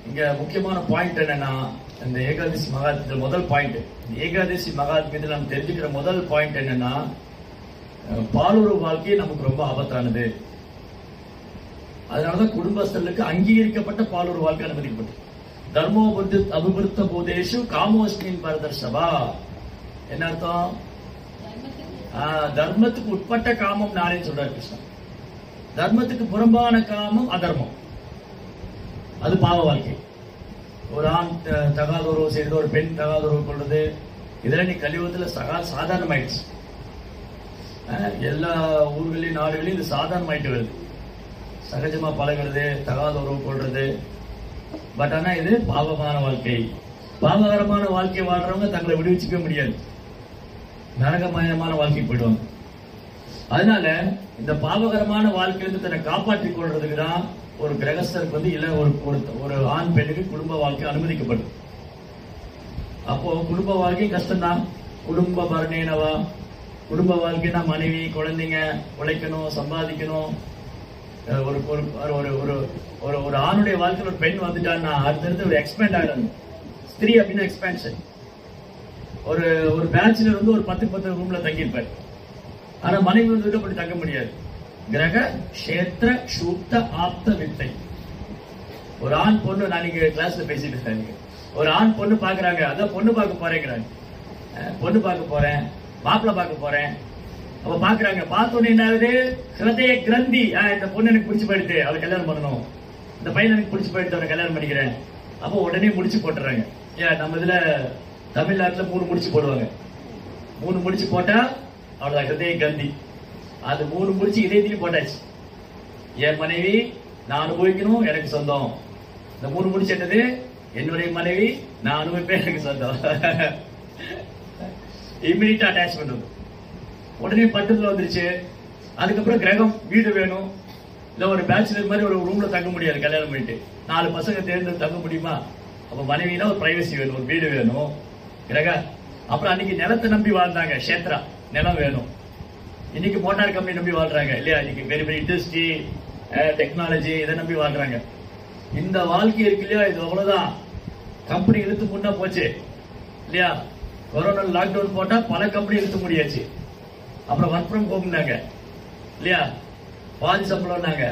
இங்க முக்கியமான பாயிண்ட் என்னன்னா, இந்த ஏகாதசி மகாத்மியத்தில் முதல் பாயிண்ட், ஏகாதசி மகாத்மியத்தில் நம்ம தெரிஞ்சுக்கிற முதல் பாயிண்ட் என்னன்னா, பாலுறவு வாழ்க்கை நமக்கு ரொம்ப ஆபத்தானது. அதனாலதான் குடும்பஸ்தர்களுக்கு அங்கீகரிக்கப்பட்ட பாலுறவு வாழ்க்கை அனுமதிக்கப்பட்டது. தர்மோபுத்தி அபிவிருத்த போதேஷு காமோஸ்மின் பரதர்ஷபா. என்ன அர்த்தம்? தர்மத்துக்கு உட்பட்ட காமம் நானே சொல்றாரு கிருஷ்ணன். தர்மத்துக்கு புறம்பான காமம் அதர்மம், அது பாவ வாழ்க்கை. ஒரு ஆண் தகாத உறவு செய்யறது, ஒரு பெண் தகாத உறவு கொள்றது, இதெல்லாம் நீ கலியுகத்துல சாதாரணமாயிடுச்சு. எல்லா ஊர்களையும் நாடுகளையும் இது சாதாரணமாயிட்டு வருது. சகஜமா பழகிறது, தகாத உறவு கொள்றது. பட் ஆனா இது பாவமான வாழ்க்கை. பாவகரமான வாழ்க்கை வாழ்றவங்க தங்களை விடுவிச்சுக்க முடியாது, நரகமயமான வாழ்க்கை போயிடுவாங்க. அதனால இந்த பாவகரமான வாழ்க்கையிலிருந்து தன்னை காப்பாற்றிக் கொள்றதுக்கு தான் ஒரு கிரகஸ்தருக்கு வந்து இல்ல ஒரு ஆண் பெண்ணுக்கு குடும்ப வாழ்க்கை அனுமதிக்கப்படும். அப்போ குடும்ப வாழ்க்கை கஷ்டம்தான். குடும்ப பரணேனவா, குடும்ப வாழ்க்கைனா மனைவி, குழந்தைங்க, உழைக்கணும், சம்பாதிக்கணும். ஒரு ஆணுடைய வாழ்க்கையில் ஒரு பெண் வந்துட்டான்னா அடுத்தடுத்து ஒரு எக்ஸ்பேண்ட் ஆகிடும். ஸ்திரீ அப்படின்னா எக்ஸ்பேன்ஷன். ஒரு பேச்சுலர் வந்து ஒரு 10 ரூம்ல தங்கியிருப்பார். ஆனா மனைவி வந்து அப்படி தங்க முடியாது. கிரக கஷேத்திர சூக்த ஆப்த வித்தை. ஒரு ஆண் பொண்ணு, நான் நீங்க கிளாஸ்ல பேசிட்டு இருக்கேன், ஒரு ஆண் பொண்ணு பாக்குறாங்க, அதான் பொண்ணு பார்க்க போறேங்கிறாங்க. பொண்ணு பார்க்க போறேன், மாப்பிள்ள பார்க்க போறேன். அப்ப பாக்குறாங்க, பார்த்தோன்னே என்ன ஆகுது? ஹிருதய கிரந்தி, இந்த பொண்ணு எனக்கு பிடிச்சு போயிடுது, அவளை கல்யாணம் பண்ணணும். இந்த பையன் எனக்கு பிடிச்சு போயிடுது, அவனை கல்யாணம் பண்ணிக்கிறேன். அப்போ உடனே முடிச்சு போட்டுறாங்க. ஏன் நம்ம இதுல தமிழ்நாட்டுல 3 முடிச்சு போடுவாங்க. 3 முடிச்சு போட்டா அவ்வளவுதான் ஹிருதய கிரந்தி. அது 3 முடிச்சு இதயத்திலையும் போட்டாச்சு. என் மனைவி நான் அனுபவிக்கணும், எனக்கு சொந்தம். இந்த 3 முடிச்சு என்னது? என்னுடைய மனைவி நான் அனுபவிப்பேன், எனக்கு சொந்தம். இமீடியட்டா அட்டாச்மெண்ட் வந்து உடனே பட்டத்துல வந்துருச்சு. அதுக்கப்புறம் கிரகம் வீடு வேணும். இல்ல ஒரு பேச்சுலர் மாதிரி ஒரு ரூம்ல தங்க முடியாது, கல்யாணம் பண்ணிட்டு 4 பசங்க தேர்ந்து தங்க முடியுமா? அப்ப மனைவினா ஒரு பிரைவசி வேணும், ஒரு வீடு வேணும், கிரக. அப்புறம் அன்னைக்கு நிலத்தை நம்பி வாழ்ந்தாங்க, கஷேத்ரா நிலம் வேணும். இன்னைக்கு மோட்டார் கம்பெனி நம்பி வாழ்றாங்க இல்லையா? இன்னைக்கு பெரிய பெரிய இண்டஸ்ட்ரி, டெக்னாலஜி இதை நம்பி வாழ்றாங்க. இந்த வாழ்க்கை இருக்கு இல்லையா, இது அவ்வளவுதான். கம்பெனி இழுத்து முன்னா போச்சு இல்லையா? கொரோனா லாக்டவுன் போட்டா பல கம்பெனி இழுத்து முடியாச்சு. அப்புறம் ஒர்க் ஃப்ரம் ஹோம்னாங்க இல்லையா? பாதி சம்பளம்னாங்க,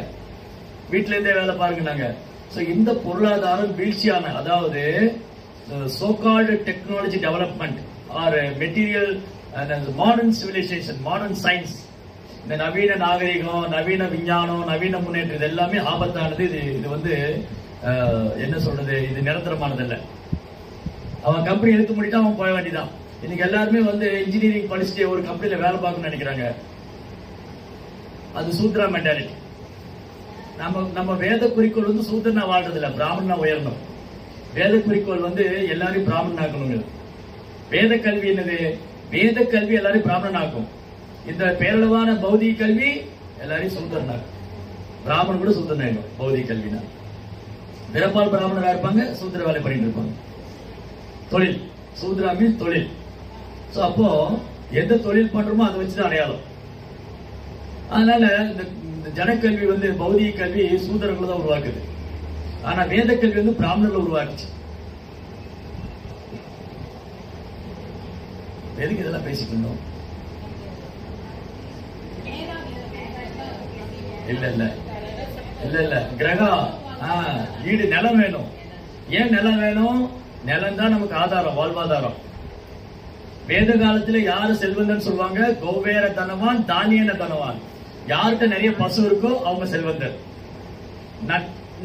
வீட்டுல இருந்தே வேலை பாருங்கனாங்க. சோ இந்த பொருளாதாரம் வீழ்ச்சியான, அதாவது so called technology development or material modern civilisation, modern science, இந்த நவீன நாகரிகம், நவீன விஞ்ஞானம், நவீன முன்னேற்றம் இது எல்லாமே ஆபத்தானது. இது வந்து என்ன சொல்றது, இது நிரந்தரமானது இல்ல. அவன் கம்பெனி எடுத்து முடிட்டா அவன் போக வேண்டியதான். இன்னைக்கு எல்லாருமே வந்து இன்ஜினியரிங் படிச்சுட்டு ஒரு கம்பெனில வேலை பார்க்கணும்னு நினைக்கிறாங்க. அது சூத்ரா மென்டாலிட்டி. நம்ம வேத குறிக்கோள் வந்து சூத்திரனா வாழ்றது இல்ல, பிராமணனா உயரணும். வேத குறிக்கோள் வந்து எல்லாரையும் பிராமணன் ஆக்கணும். வேத கல்வி என்னது? வேத கல்வி எல்லாரையும் பிராமணன் ஆக்கும். இந்த பேரளவான பௌதிக கல்வி எல்லாரையும் சூத்திரன் ஆக்கும். பிராமணன் கூட சூத்திரன் ஆகும் பௌதிக கல்வினா. பிறப்பால் பிராமணரா இருப்பாங்க, சூத்திர வேலை பண்ணிட்டு இருப்பாங்க. தொழில் சூத்ரா மீன்ஸ் தொழில். சோ அப்போ எந்த தொழில் பண்றோமோ அதை வச்சுதான் அடையாளம். அதனால இந்த ஜனக்கல்வி வந்து பௌதிக கல்வி சூத்திரங்களை தான் உருவாக்குது. ஆனா வேத கல்வி வந்து பிராமணர்களை உருவாக்குச்சு. எதுக்கு இதெல்லாம் பேசிக்கணும்? இல்ல இல்ல இல்ல இல்ல கிரகம் வீடு நிலம் வேணும். ஏன் நிலம் வேணும்? நிலம் தான் நமக்கு ஆதாரம், வாழ்வாதாரம். வேத காலத்துல யாரு செல்வந்தன் சொல்லுவாங்க? கோவேர தனவான் தானியன தனவான். யார்கிட்ட நிறைய பசு இருக்கோ அவங்க செல்வந்தர்.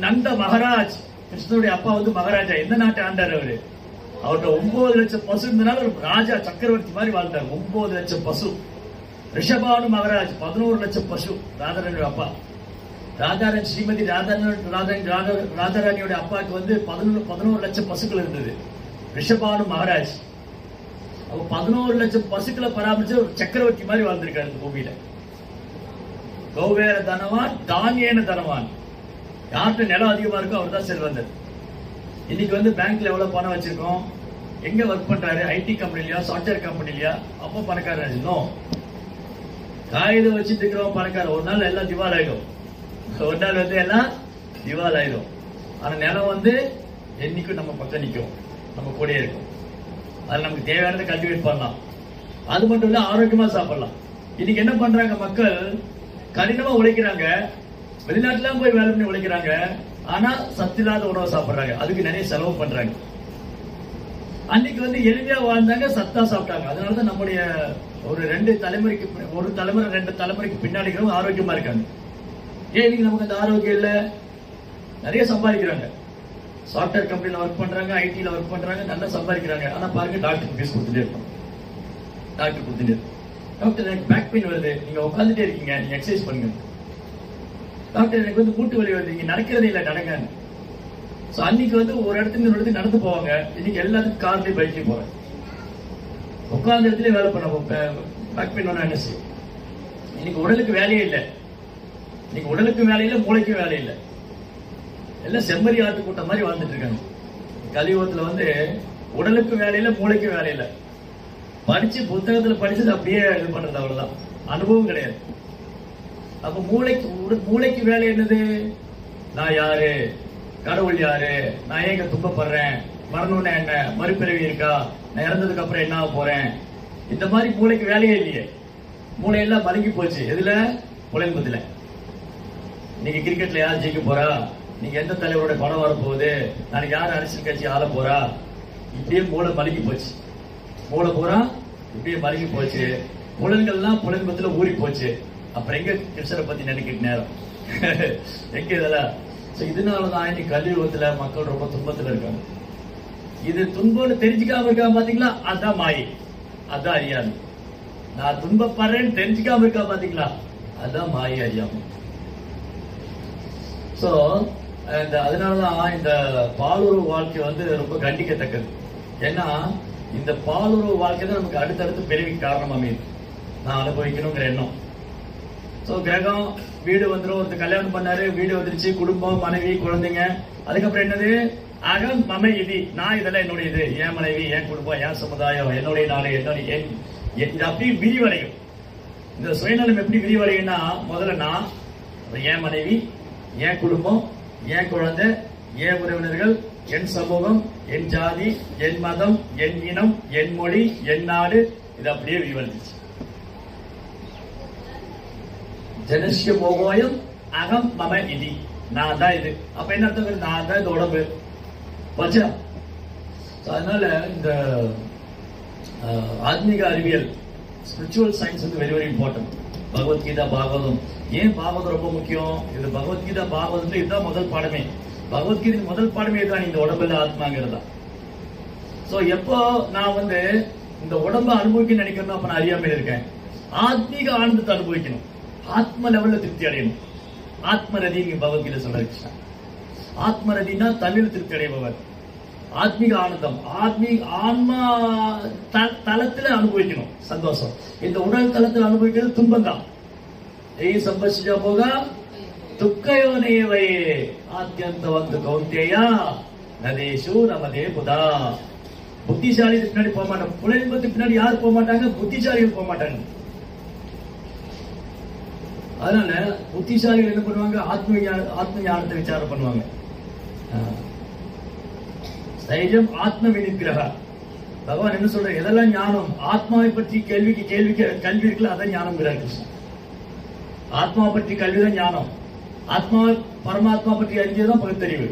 நந்த மகாராஜ், கிருஷ்ணனுடைய அப்பா வந்து மகாராஜா, எந்த நாட்டை ஆண்டார் அவரு? அவர்கிட்ட 9 லட்சம் பசு இருந்தனால ராஜா சக்கரவர்த்தி மாதிரி வாழ்ந்தார். 9 லட்சம் பசு. ரிஷபானு மகாராஜ் 11 லட்சம் பசு. ராதாராணியோட அப்பா ராதாராணி, ஸ்ரீமதி ராதாராணியோட அப்பாவுக்கு வந்து 11 லட்சம் பசுக்கள் இருந்தது. ரிஷபானு மகாராஜ் 11 லட்சம் பசுக்களை பராமரிச்சு ஒரு சக்கரவர்த்தி மாதிரி வாழ்ந்திருக்காரு இந்த பூமியில. கௌவேர தனவான் தானியன தனவான். யார்கிட்ட நிலம் அதிகமா இருக்கோ அவர் தான் செல்வந்தர். இன்னைக்கு வந்து பேங்க்ல எவ்வளவு பணம் வச்சிருக்கோம்? எங்க ஒர்க் பண்றாரு? ஐடி கம்பெனிலயா, சாஃப்ட்வேர் கம்பெனிலயா? அப்ப பணக்காரர் இன்னும் காகிதம் வச்சுட்டு இருக்கிறவங்க பணக்காரர். ஒரு நாள் எல்லாம் திவால் ஆயிடும். ஒரு நாள் வந்து எல்லாம் திவால் ஆயிடும். ஆனா நிலம் வந்து என்னைக்கும் நம்ம பக்கம் நிற்கும், நம்ம கூடயே இருக்கும். அது நமக்கு தேவையானதை கல்டிவேட் பண்ணலாம். அது மட்டும் இல்ல, ஆரோக்கியமா சாப்பிடலாம். இன்னைக்கு என்ன பண்றாங்க மக்கள்? கடினமா உழைக்கிறாங்க, வெளிநாட்டுல போய் வேலை பண்ணி உழைக்கிறாங்க. ஆனா சத்தில்லாத உணவை சாப்பிடுறாங்க, அதுக்கு நிறைய செலவு பண்றாங்க. அன்னைக்கு வந்து எளிமையா வாழ்ந்தாங்க, சத்தா சாப்பிட்டாங்க. அதனாலதான் நம்முடைய ஒரு 2 தலைமுறைக்கு, ஒரு தலைமுறை 2 தலைமுறைக்கு பின்னாடி ஆரோக்கியமா இருக்காங்க. ஏன் இன்னைக்கு நமக்கு அந்த ஆரோக்கியம் இல்ல? நிறைய சம்பாதிக்கிறாங்க, சாஃப்ட்வேர் கம்பெனில ஒர்க் பண்றாங்க, ஐடில ஒர்க் பண்றாங்க, நல்லா சம்பாதிக்கிறாங்க. ஆனா பாருங்க, டாக்டர் ஃபீஸ் கொடுத்துட்டே இருப்பாங்க. டாக்டர் கொடுத்துட்டே, டாக்டர் எனக்கு பேக் பெயின் வருது, நீங்க உட்காந்துட்டே இருக்கீங்க, நீங்க எக்ஸசைஸ் பண்ணுங்க. டாக்டர் எனக்கு வந்து மூட்டு வலி வருது, நீங்க நடக்கிறதே இல்ல, நடங்க. சோ அன்னைக்கு வந்து ஒரு இடத்துல ஒரு இடத்துக்கு நடந்து போவாங்க. இன்னைக்கு எல்லாத்துக்கும் கார்லயும் பைக்லயும் போறாங்க. உட்கார்ந்த இடத்துல வேலை பண்ண பேக் பெயின் என்ன செய்யும்? இன்னைக்கு உடலுக்கு வேலையே இல்லை. இன்னைக்கு உடலுக்கு வேலை இல்லை, மூளைக்கும் வேலை இல்லை. எல்லாம் செம்மறி ஆட்டு கூட்டம் மாதிரி வாழ்ந்துட்டு இருக்காங்க. கலியுகத்துல வந்து உடலுக்கு வேலையில, மூளைக்கு வேலையில. படிச்சு புத்தகத்துல படிச்சது அப்படியே இது பண்றது, அவ்வளவுதான். அனுபவம் கிடையாது. அப்ப மூளைக்கு வேலை என்னது? நான் யாரு? கடவுள் யாரு? நான் ஏங்க துன்பப்படுறேன்? மரணம்னா என்ன? மறுபிறவி இருக்கா? நான் இறந்ததுக்கு அப்புறம் என்ன ஆக போறேன்? இந்த மாதிரி மூளைக்கு வேலையே இல்லையே. மூளையெல்லாம் மலங்கி போச்சு. எதுல? புலம்புல. இன்னைக்கு கிரிக்கெட்ல யார் ஜெயிக்க போறா? நீங்க எந்த தலைவரோட படம் வரப்போகுது? நாளைக்கு யார் அரசியல் கட்சி ஆள போறா? இப்படியே மூளை மலங்கி போச்சு. மூளை பூரா இப்படியே மலங்கி போச்சு. புலன்கள்லாம் புலன்பத்துல ஊறி போச்சு. அப்புறம் எங்க கிருஷ்ணரை பத்தி நினைக்கிற நேரம் எங்க இதெல்லாம்? இதனாலதான் இன்னைக்கு கலியுகத்துல மக்கள் ரொம்ப துன்பத்துல இருக்காங்க. இது துன்பம்னு தெரிஞ்சுக்காம இருக்காங்க பாத்தீங்களா? அதான் மாயை, அதான் அறியாமை. நான் துன்பப்படுறேன்னு தெரிஞ்சுக்காம இருக்கா பாத்தீங்களா? அதான் மாயை, அறியாமை. சோ அதனாலதான் இந்த பாலுறவு வாழ்க்கை வந்து ரொம்ப கண்டிக்கத்தக்கது. ஏன்னா இந்த பாலுறவு வாழ்க்கை தான் நமக்கு அடுத்தடுத்து பிறவி காரணம் அமையுது. நான் அனுபவிக்கணுங்கிற எண்ணம். சோ கிரகம் வீடு வந்துடும், ஒருத்தர் கல்யாணம் பண்ணாரு, வீடு வந்துருச்சு, குடும்பம், மனைவி, குழந்தைங்க. அதுக்கப்புறம் என்னது? அகம் மம இது, நான் இதெல்லாம் என்னுடைய இது, என் மனைவி, என் குடும்பம், என் சமுதாயம், என்னுடைய நாடு, என்னுடைய இது அப்படி விரிவடையும். இந்த சுயநலம் எப்படி விரிவடையும்னா, முதல்ல நான், என் மனைவி, என் குடும்பம், என் குழந்தை, என் உறவினர்கள், என் சமூகம், என் ஜாதி, என் மதம், என் இனம், என் மொழி, என் நாடு, இது அப்படியே விரிவடைஞ்சிச்சு. ஜனசிய மோகோயம் அகம் மம இதி, நான் தான் இது. அப்ப என்ன அர்த்தம்? நான் தான் இந்த உடம்பு. பச்சா. அதனால இந்த ஆத்மீக அறிவியல், ஸ்பிரிச்சுவல் சயின்ஸ் வந்து very very important. Bhagavad Gita, Bhagavatam. ஏன் பாகவதம் ரொம்ப முக்கியம்? இது பகவத்கீதா பாகவதத்துல இதுதான் முதல் பாடமே. பகவத்கீதை முதல் பாடமே தான் இந்த உடம்புல ஆத்மாங்கிறதா. சோ எப்போ நான் வந்து இந்த உடம்பை அனுபவிக்க நினைக்கிறேன், அப்ப நான் அறியாமல் இருக்கேன். ஆத்மீக ஆனந்தத்தை அனுபவிக்கணும், ஆத்ம லெவல்ல திருப்தி அடையணும். ஆத்மரதி பகவத்கீதை சொல்ற கிருஷ்ணா. ஆத்மரதினா தன்னில் திருப்தி அடைபவர். ஆத்மீக ஆனந்தம், ஆன்மா தளத்துல அனுபவிக்கணும் சந்தோஷம். இந்த உடல் தளத்தில் அனுபவிக்கிறது துன்பம் தான். ஏய் சம்பசிஜா போக துக்கையோனையவை ஆத்யந்த வந்து கௌந்தேயா நதேஷு நமதே புதா. புத்திசாலி பின்னாடி போக மாட்டாங்க, புலன்பத்துக்கு பின்னாடி யாரும் போக மாட்டாங்க, புத்திசாலிகள் போக மாட்டாங்க. அதனால புத்திசாலிகள் என்ன பண்ணுவாங்க? ஆத்ம ஞானத்தை விசாரம் பண்ணுவாங்க. தைரியம் ஆத்ம வினிகிரக. பகவான் என்ன சொல்ற? எதெல்லாம் ஞானம், ஆத்மாவை பற்றி கல்வி இருக்குல்ல, அதான் ஞானம். ஆத்மா பற்றி கல்விதான் ஞானம். ஆத்மா பரமாத்மா பற்றி அறிஞ்சதுதான் பகுத்தறிவு.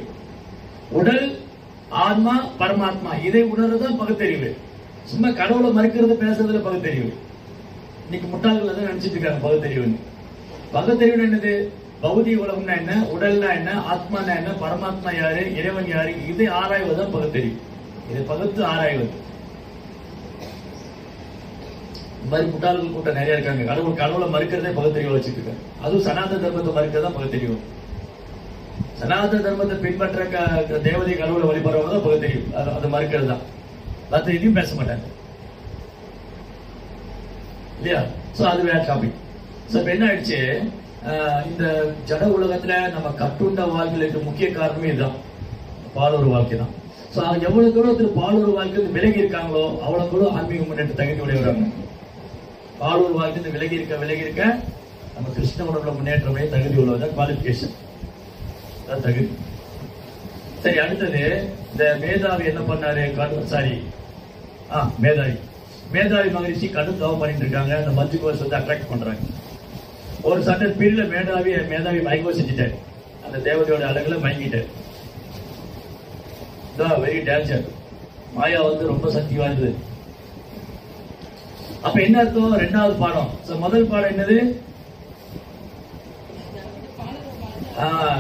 உடல், ஆத்மா, பரமாத்மா இதை உணர்றதுதான் பகுத்தறிவு. சும்மா கடவுளை மறுக்கிறது பேசுறதுல பகுத்தறிவு. இன்னைக்கு முட்டாள்கள் தான் நினைச்சிட்டு இருக்காங்க பகுத்தறிவுன்னு. பகுத்தறிவு என்னது? பௌதிக உலகம்னா என்ன, உடல்னா என்ன, ஆத்மானா என்ன, பரமாத்மா யாரு, இறைவன் யாரு, இதை ஆராய்வதுதான் பகுத்தறிவு. இதை பகுத்து ஆராய்வது. இந்த மாதிரி முட்டாள்கள் கூட்டம் நிறைய இருக்காங்க. கடவுளை மறுக்கிறதே பகுத்தறிவு வச்சுட்டு இருக்காங்க. அதுவும் சனாதன தர்மத்தை மறுக்கிறதா பகுத்தறிவு. சனாதன தர்மத்தை பின்பற்ற தேவதை கடவுளை வழிபடுறவங்க தான் பகுத்தறிவு. அது மறுக்கிறது தான். மற்ற எதையும் பேச மாட்டாங்க இல்லையா? சோ அது வேற டாபிக். சோ இப்ப என்ன ஆயிடுச்சு? இந்த ஜட உலகத்துல நம்ம கட்டுண்ட வாழ்க்கையில முக்கிய காரணமே இதுதான், பாலுற வாழ்க்கை தான். சோ எவ்வளவு தூரம் பாலுற வாழ்க்கை விலகி இருக்காங்களோ அவ்வளவு தூரம் ஆன்மீக முன்னேற்ற தகுதி உடையவராங்க. பாலுற வாழ்க்கை விலகி இருக்க நம்ம கிருஷ்ண உணர்வுல முன்னேற்றமே தகுதி உள்ளதான் குவாலிபிகேஷன், தகுதி. சரி, அடுத்தது இந்த மேதாவி என்ன பண்ணாரு? மேதாவி மகரிஷி கடும் தவம் பண்ணிட்டு இருக்காங்க. அந்த மஞ்சு கோஷ் வந்து அட்ராக்ட் பண்றாங்க. ஒரு சட்டன் பீரியட்ல மேதாவி மயக்கம் செஞ்சுட்டாரு. அந்த தேவதையோட அழகுல மயங்கிட்டாரு. Very danger. மாயா வந்து ரொம்ப சக்தி வாய்ந்தது. அப்ப என்ன அர்த்தம்? ரெண்டாவது பாடம். முதல் பாடம் என்னது?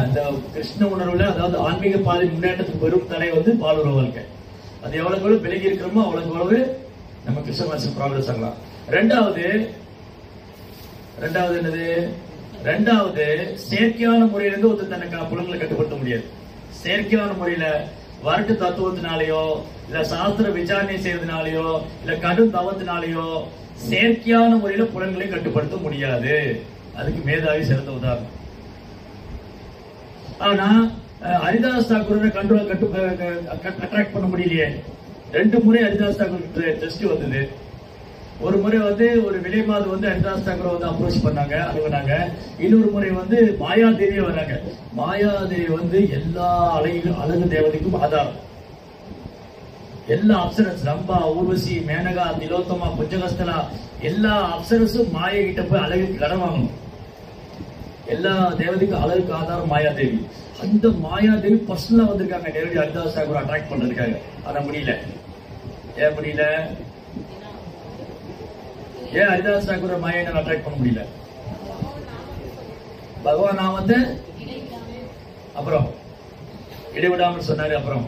இந்த கிருஷ்ண உணர்வுல, அதாவது ஆன்மீக பாதை முன்னேற்றத்துக்கு பெரும் தடை வந்து பாலுறவு வாழ்க்கை. அது எவ்வளவு விலகி இருக்கிறோமோ அவ்வளவு நம்ம கிருஷ்ண மனசு ப்ராக்ரஸ் ஆகலாம். ரெண்டாவது என்னது? ரெண்டாவது செயற்கையான முறையில இருந்து ஒருத்தர் தனக்கு புலன்களை கட்டுப்படுத்த முடியாது. செயற்கையான முறையில வரட்டு தத்துவத்தினாலேயோ இல்ல சாஸ்திர விசாரணை செய்யறதுனாலயோ இல்ல கடும் தவத்தினாலேயோ செயற்கையான முறையில புலன்களை கட்டுப்படுத்த முடியாது. அதுக்கு மேதாவி சிறந்த உதாரணம். ஆனா ஹரிதாஸ் தாக்கூரை அட்ராக்ட் பண்ண முடியலையே. 2 முறை ஹரிதாஸ் தாக்கூர் டெஸ்ட் வந்தது. ஒரு முறை வந்து ஒரு விலைமாது வந்து ஹரிதாஸ் தாக்கூரை வந்து அப்ரோச் பண்ணாங்க, அணுகுனாங்க. இன்னொரு முறை வந்து மாயாதேவியே வராங்க. மாயாதேவி வந்து எல்லா அழகு தேவதைக்கும் ஆதாரம். எல்லா அப்சரஸ், ரம்பா, ஊர்வசி, மேனகா, திலோத்தமா, புஞ்சகஸ்தலா, எல்லா அப்சரஸும் மாயை கிட்ட போய் அழகுக்கு கடன் வாங்கணும். எல்லா தேவதைக்கும் அழகுக்கு ஆதாரம் மாயாதேவி. அந்த மாயாதேவி பர்சனலா வந்திருக்காங்க நேரடி ஹரிதாஸ் தாக்கூர் அட்ராக்ட் பண்றதுக்காக. ஆனா முடியல. ஏன் முடியல? ஏன் ஹரிதாஸ் தாக்கூரை மாயாவை அட்ராக்ட் பண்ண முடியல? பகவான் நான் வந்து அப்புறம் இடைவிடாமல் சொன்னாரு. அப்புறம்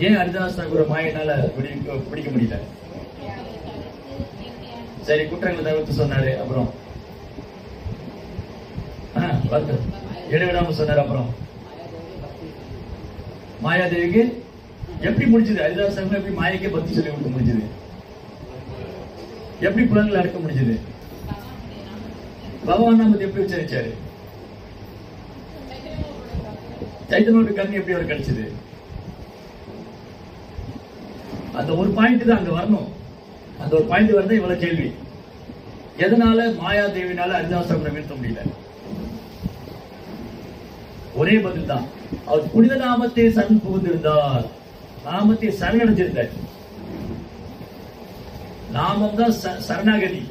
ஏன் ஹரிதாஸ் தாக்கூரை மாயினால பிடிக்க முடியல? சரி, குற்றங்களை தவிர்த்து சொன்னாரு. அப்புறம் இடைவிடாமல் சொன்னாரு. அப்புறம் மாயாதேவிக்கு எப்படி முடிஞ்சது? ஹரிதாஸ் சர்மா எப்படி மாயக்கே பத்தி சொல்லி கொடுக்க முடிஞ்சது? எப்படி புலன்களை அடக்க முடிஞ்சது? பகவான் நாமத்தை எப்படி உச்சரிச்சாரு? சைத்தன்யோட கண்ணு எப்படி அவர் கிடைச்சது? அந்த ஒரு பாயிண்ட் தான் அங்க வரணும். அந்த ஒரு பாயிண்ட் வரதான் இவ்வளவு கேள்வி. எதனால மாயா தேவினால ஹரிதாசனை வீழ்த்த முடியல? ஒரே பதில் தான், அவர் புனித நாமத்தை சரண் புகுந்திருந்தார், நாமத்தை சரணடைஞ்சிருந்தார். நாமம் தான் சரணாகதி.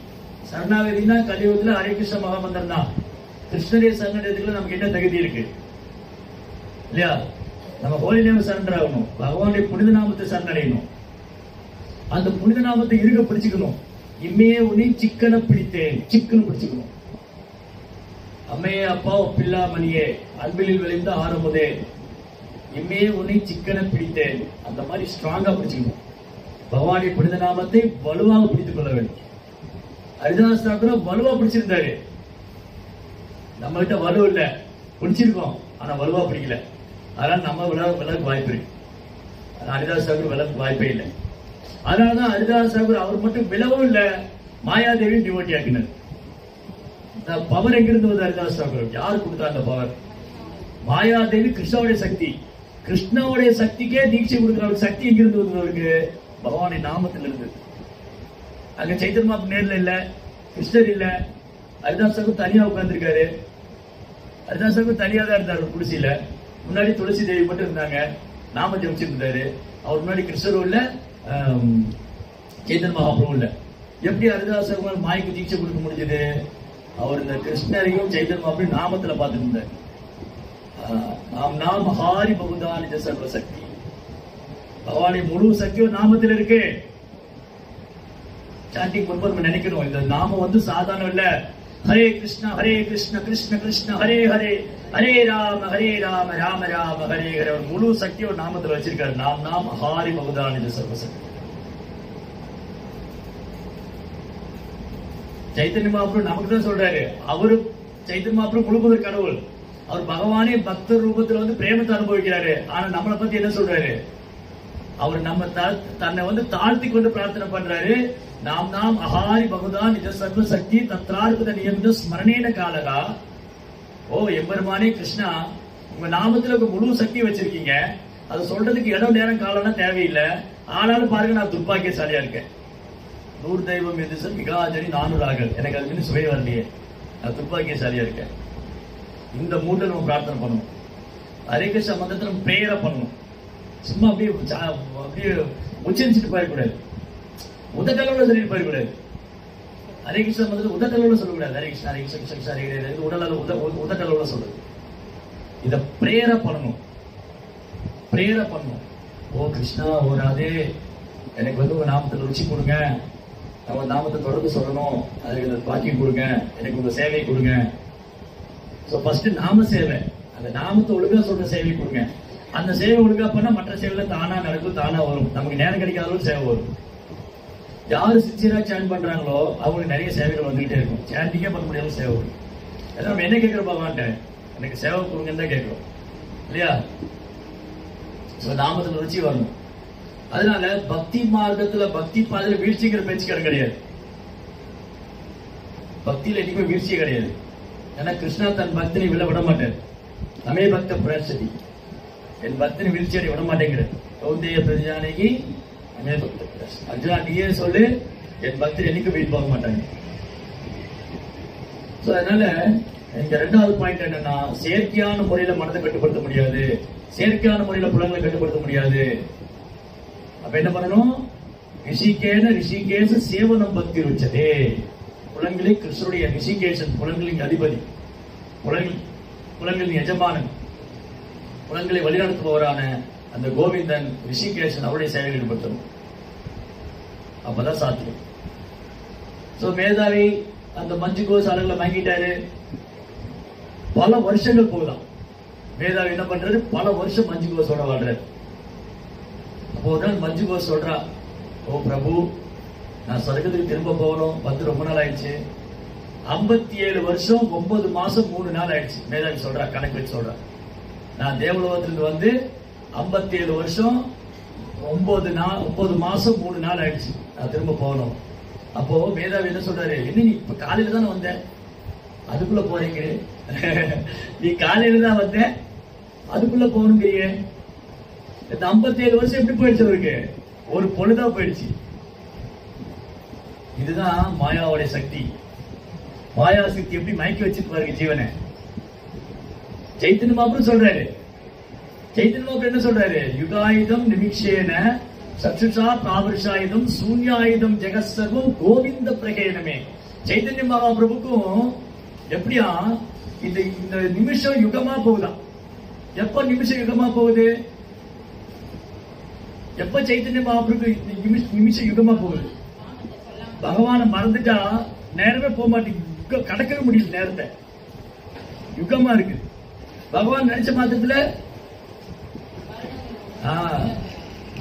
சரணாகதினா கலியுகத்துல ஹரே கிருஷ்ண மகாமந்திரம் தான். கிருஷ்ணரே சரணடைறதுக்குள்ள நமக்கு என்ன தகுதி இருக்கு இல்லையா? நம்ம ஹோலி நேம் சரண்டர் ஆகணும், பகவானுடைய புனித நாமத்தை சரணடையணும். அந்த புனித நாமத்தை இருக பிடிச்சுக்கணும். இம்மையே உன்னை சிக்கன பிடித்தேன், சிக்கன பிடிச்சுக்கணும். அம்மையே அப்பா ஒப்பில்லா மணியே அன்பிலில் விளைந்த ஆரம்பதே, இம்மையே உன்னை சிக்கன பிடித்தேன். அந்த மாதிரி ஸ்ட்ராங்கா பிடிச்சுக்கணும். பகவானுடைய புனித நாமத்தை வலுவாக பிடித்துக் கொள்ள வேண்டும். ஹரிதாஸ் தாக்கூர் வலுவா பிடிச்சிருந்தாரு. நம்ம கிட்ட வலு இல்ல, பிடிச்சிருக்கோம் ஆனா வலுவா பிடிக்கல. அதனால நம்ம விலக்கு வாய்ப்பு இருக்கு. ஹரிதாஸ் தாக்கூர் விலக்கு வாய்ப்பே இல்லை. அதனாலதான் ஹரிதாஸ் தாக்கூர் அவர் மட்டும் விலவும் இல்ல, மாயாதேவி டிவோட்டி ஆக்கினார். பவர் எங்கிருந்து வந்து ஹரிதாஸ் தாக்கூர் யாரு கொடுத்தா அந்த பவர்? மாயாதேவி கிருஷ்ணாவுடைய சக்தி. கிருஷ்ணாவுடைய சக்திக்கே தீட்சை கொடுக்கிற சக்தி எங்கிருந்து வந்தவருக்கு? பகவானுடைய நாமத்தில் இருந்து. அங்க சைத்தன்ய மகாபிரபு நேர்ல இல்ல, கிருஷ்ணர் இல்ல, ஹரிதாஸ் தாக்கூர் தனியா உட்கார்ந்துருக்காரு. ஹரிதாஸ் தாக்கூர் தனியா தான் இருந்தாரு குடிசையில. முன்னாடி துளசி தேவி மட்டும் இருந்தாங்க, நாம ஜபிச்சிருந்தாரு. அவர் முன்னாடி கிருஷ்ணரும் இல்ல, சைத்தன்ய மகாபிரபு இல்ல. எப்படி ஹரிதாஸ் தாக்கூர் மாய்க்கு தீட்சை கொடுக்க முடிஞ்சது? அவர் இந்த கிருஷ்ணரையும் சைத்தன்ய மகாபிரபு நாமத்துல பார்த்துட்டு இருந்தார். நாம் நாம் ஹாரி பகுதானிஜ சர்வ சக்தி. பகவானுடைய முழு சக்தியும் நாமத்தில் இருக்கு. சாண்டிங் பண்ணும்போது நினைக்கணும், இந்த நாமம் வந்து சாதாரணம் இல்ல. ஹரே கிருஷ்ண கிருஷ்ண கிருஷ்ண ஹரே ஹரே, ஹரே ராம ராம ராம ஹரே ஹரே. முழு சக்தியை ஒரு நாமத்தில் வச்சிருக்காரு. நாம் நாம் ஹாரி பகுதானிஜ சர்வ சக்தி. சைத்தன்ய மகாபிரபு நமக்கு தான் சொல்றாரு. அவரு சைத்தன்ய மகாபிரபு முழுமுதற் கடவுள். அவர் பகவானே பக்தர் ரூபத்துல வந்து பிரேமத்தை அனுபவிக்கிறாரு. ஆனா நம்மளை பத்தி என்ன சொல்றாரு? அவர் நம்ம தன்னை வந்து தாழ்த்தி கொண்டு பிரார்த்தனை பண்றாரு. நாம் நாம் அஹாரி பகவான் நிஜ சர்வ சக்தி தத்ரார்புத நியமித ஸ்மரணேன காலகா. ஓ எம்பெருமானே கிருஷ்ணா, உங்க நாமத்துல உங்க முழு சக்தி வச்சிருக்கீங்க. அதை சொல்றதுக்கு இடம் நேரம் காலம்லாம் தேவையில்லை. ஆனாலும் பாருங்க, நான் துர்பாக்கியசாலியா இருக்கேன். நூறு தெய்வம் எது மிகாஜனி 400 எனக்கு அது இன்னும் சுவை வரலையே. நான் துர்பாக்கியசாலியா இருக்கேன். இந்த மூட்டில் நம்ம பிரார்த்தனை பண்ணணும். ஹரே கிருஷ்ண மந்திரத்துல நம்ம பிரேயரா பண்ணணும். சும்மா அப்படியே உச்சரிச்சுட்டு போயிடக்கூடாது, உதட்டளவுல சொல்லிட்டு போயிடக்கூடாது. ஹரே கிருஷ்ண மந்திரத்துல உதட்டளவுல சொல்லக்கூடாது. ஹரே கிருஷ்ணா ஹரே கிருஷ்ண கிருஷ்ண ஹரே ஹரே உதட்டளவுல சொல்றது. இத பிரேயரா பண்ணணும், பிரேயரா பண்ணணும். ஓ கிருஷ்ணா, ஓ ராதே, எனக்கு வந்து உங்க நாமத்துல ருச்சி கொடுங்க, உங்க நாமத்தை தொடர்ந்து சொல்லணும், அதுக்கு பாக்கியம் கொடுங்க, எனக்கு உங்க சேவை கொடுங்க. நாம சேவை, அந்த நாமத்தை ஒழுங்கா சொல்ற சேவை கொடுங்க. அந்த சேவை ஒழுங்கா பண்ணா மற்ற சேவையில தானா நடக்கும், தானா வரும். நமக்கு நேரம் கிடைக்காத அளவுக்கு சேவை வரும். யாரு சின்சியரா சேன் பண்றாங்களோ அவங்களுக்கு நிறைய சேவைகள் வந்துகிட்டே இருக்கும். சேண்டிங்கே பண்ண முடியாத சேவை வரும். நம்ம என்ன கேட்கிறோம் பகவான்ட்ட? எனக்கு சேவை கொடுங்கன்னு தான் கேட்கிறோம் இல்லையா? நாமத்துல ருச்சி வரணும். அதனால பக்தி மார்க்கத்துல பக்தி பாதையில வீழ்ச்சிங்கிற பேச்சுக்கள் கிடையாது. பக்தியில என்னைக்குமே வீழ்ச்சியே கிடையாது. ஏன்னா கிருஷ்ணா தன் பக்தனை விட மாட்டார். அமே பக்த பிரசதி, என் பக்தனை வீழ்ச்சி அடைய விட மாட்டேங்கிறார். கௌந்தேய பிரஜானகி அமே பக்த பிரசதி. அர்ஜுனா நீயே சொல்லு, என் பக்தர் என்னைக்கு வீழ் போக மாட்டாங்க. அதனால இந்த 2வது பாயிண்ட் என்னன்னா, செயற்கையான முறையில மனதை கட்டுப்படுத்த முடியாது, செயற்கையான முறையில புலங்களை கட்டுப்படுத்த முடியாது. அப்ப என்ன பண்ணணும்? ரிஷிகேச சேவனம் பக்தி ருச்சதே. புலன்களை கிருஷ்ணருடைய ரிஷிகேசன், புலன்களின் அதிபதி, புலன்களின் எஜமானன், புலன்களை வழிநடத்துபவரான அந்த கோவிந்தன் ரிஷிகேசன் அவருடைய சேவையில் ஈடுபடுத்தணும். அப்பதான் சாத்தியம். மேதாவி அந்த மஞ்சு கோசாலைகளை வாங்கிட்டாரு. பல வருஷங்கள் போகலாம். மேதாவி என்ன பண்றாரு? பல வருஷம் மஞ்சு கோசோட வாழ்றாரு. அப்போதான் மஞ்சு கோஸ் சொல்றா, ஓ பிரபு, நான் சொர்க்கத்துக்கு திரும்ப போகணும், வந்து ரொம்ப நாள் ஆயிடுச்சு. 57 வருஷம் 9 மாசம் 3 நாள் ஆயிடுச்சு. மேதாவி சொல்றா, கணக்கு வச்சு சொல்றா. நான் தேவலோகத்திலிருந்து வந்து 57 வருஷம் 9 மாசம் 3 நாள் ஆயிடுச்சு. நான் திரும்ப போகணும். அப்போ மேதாவி என்ன சொல்றாரு, என்ன நீ இப்ப காலையில தானே வந்த, அதுக்குள்ள போறீங்க, நீ காலையில தான் வந்த அதுக்குள்ள போகணுங்கிறிய. இந்த 57 வருஷம் எப்படி போயிடுச்சு அவருக்கு, ஒரு பொழுதா போயிடுச்சு. இதுதான் மாயாவுடைய சக்தி. மாயா சக்தி எப்படி மயக்கி வச்சுட்டு பாருங்க ஜீவனை. சைத்தன்ய மகாபிரபு சொல்றாரு, சைத்தன்ய மகாபிரபு என்ன சொல்றாரு, யுகாயுதம் நிமிஷேன சக்ஷுஷா பிராவர்ஷாயுதம் சூன்யாயுதம் ஜெகசர்வம் கோவிந்த பிரகேனமே. சைத்தன்ய மகாபிரபுக்கும் எப்படியா இந்த நிமிஷம் யுகமா போகுதான். எப்ப நிமிஷம் யுகமா போகுது, எப்ப சைத்தன்ய மகாபிரபு நிமிஷம் யுகமா போகுது, பகவான மறந்துட்டா நேரமே போக மாட்டேங்குது, கடக்கவே முடியல நேரத்தை, யுகமா இருக்கு. பகவான் நினைச்ச மாத்திரத்துல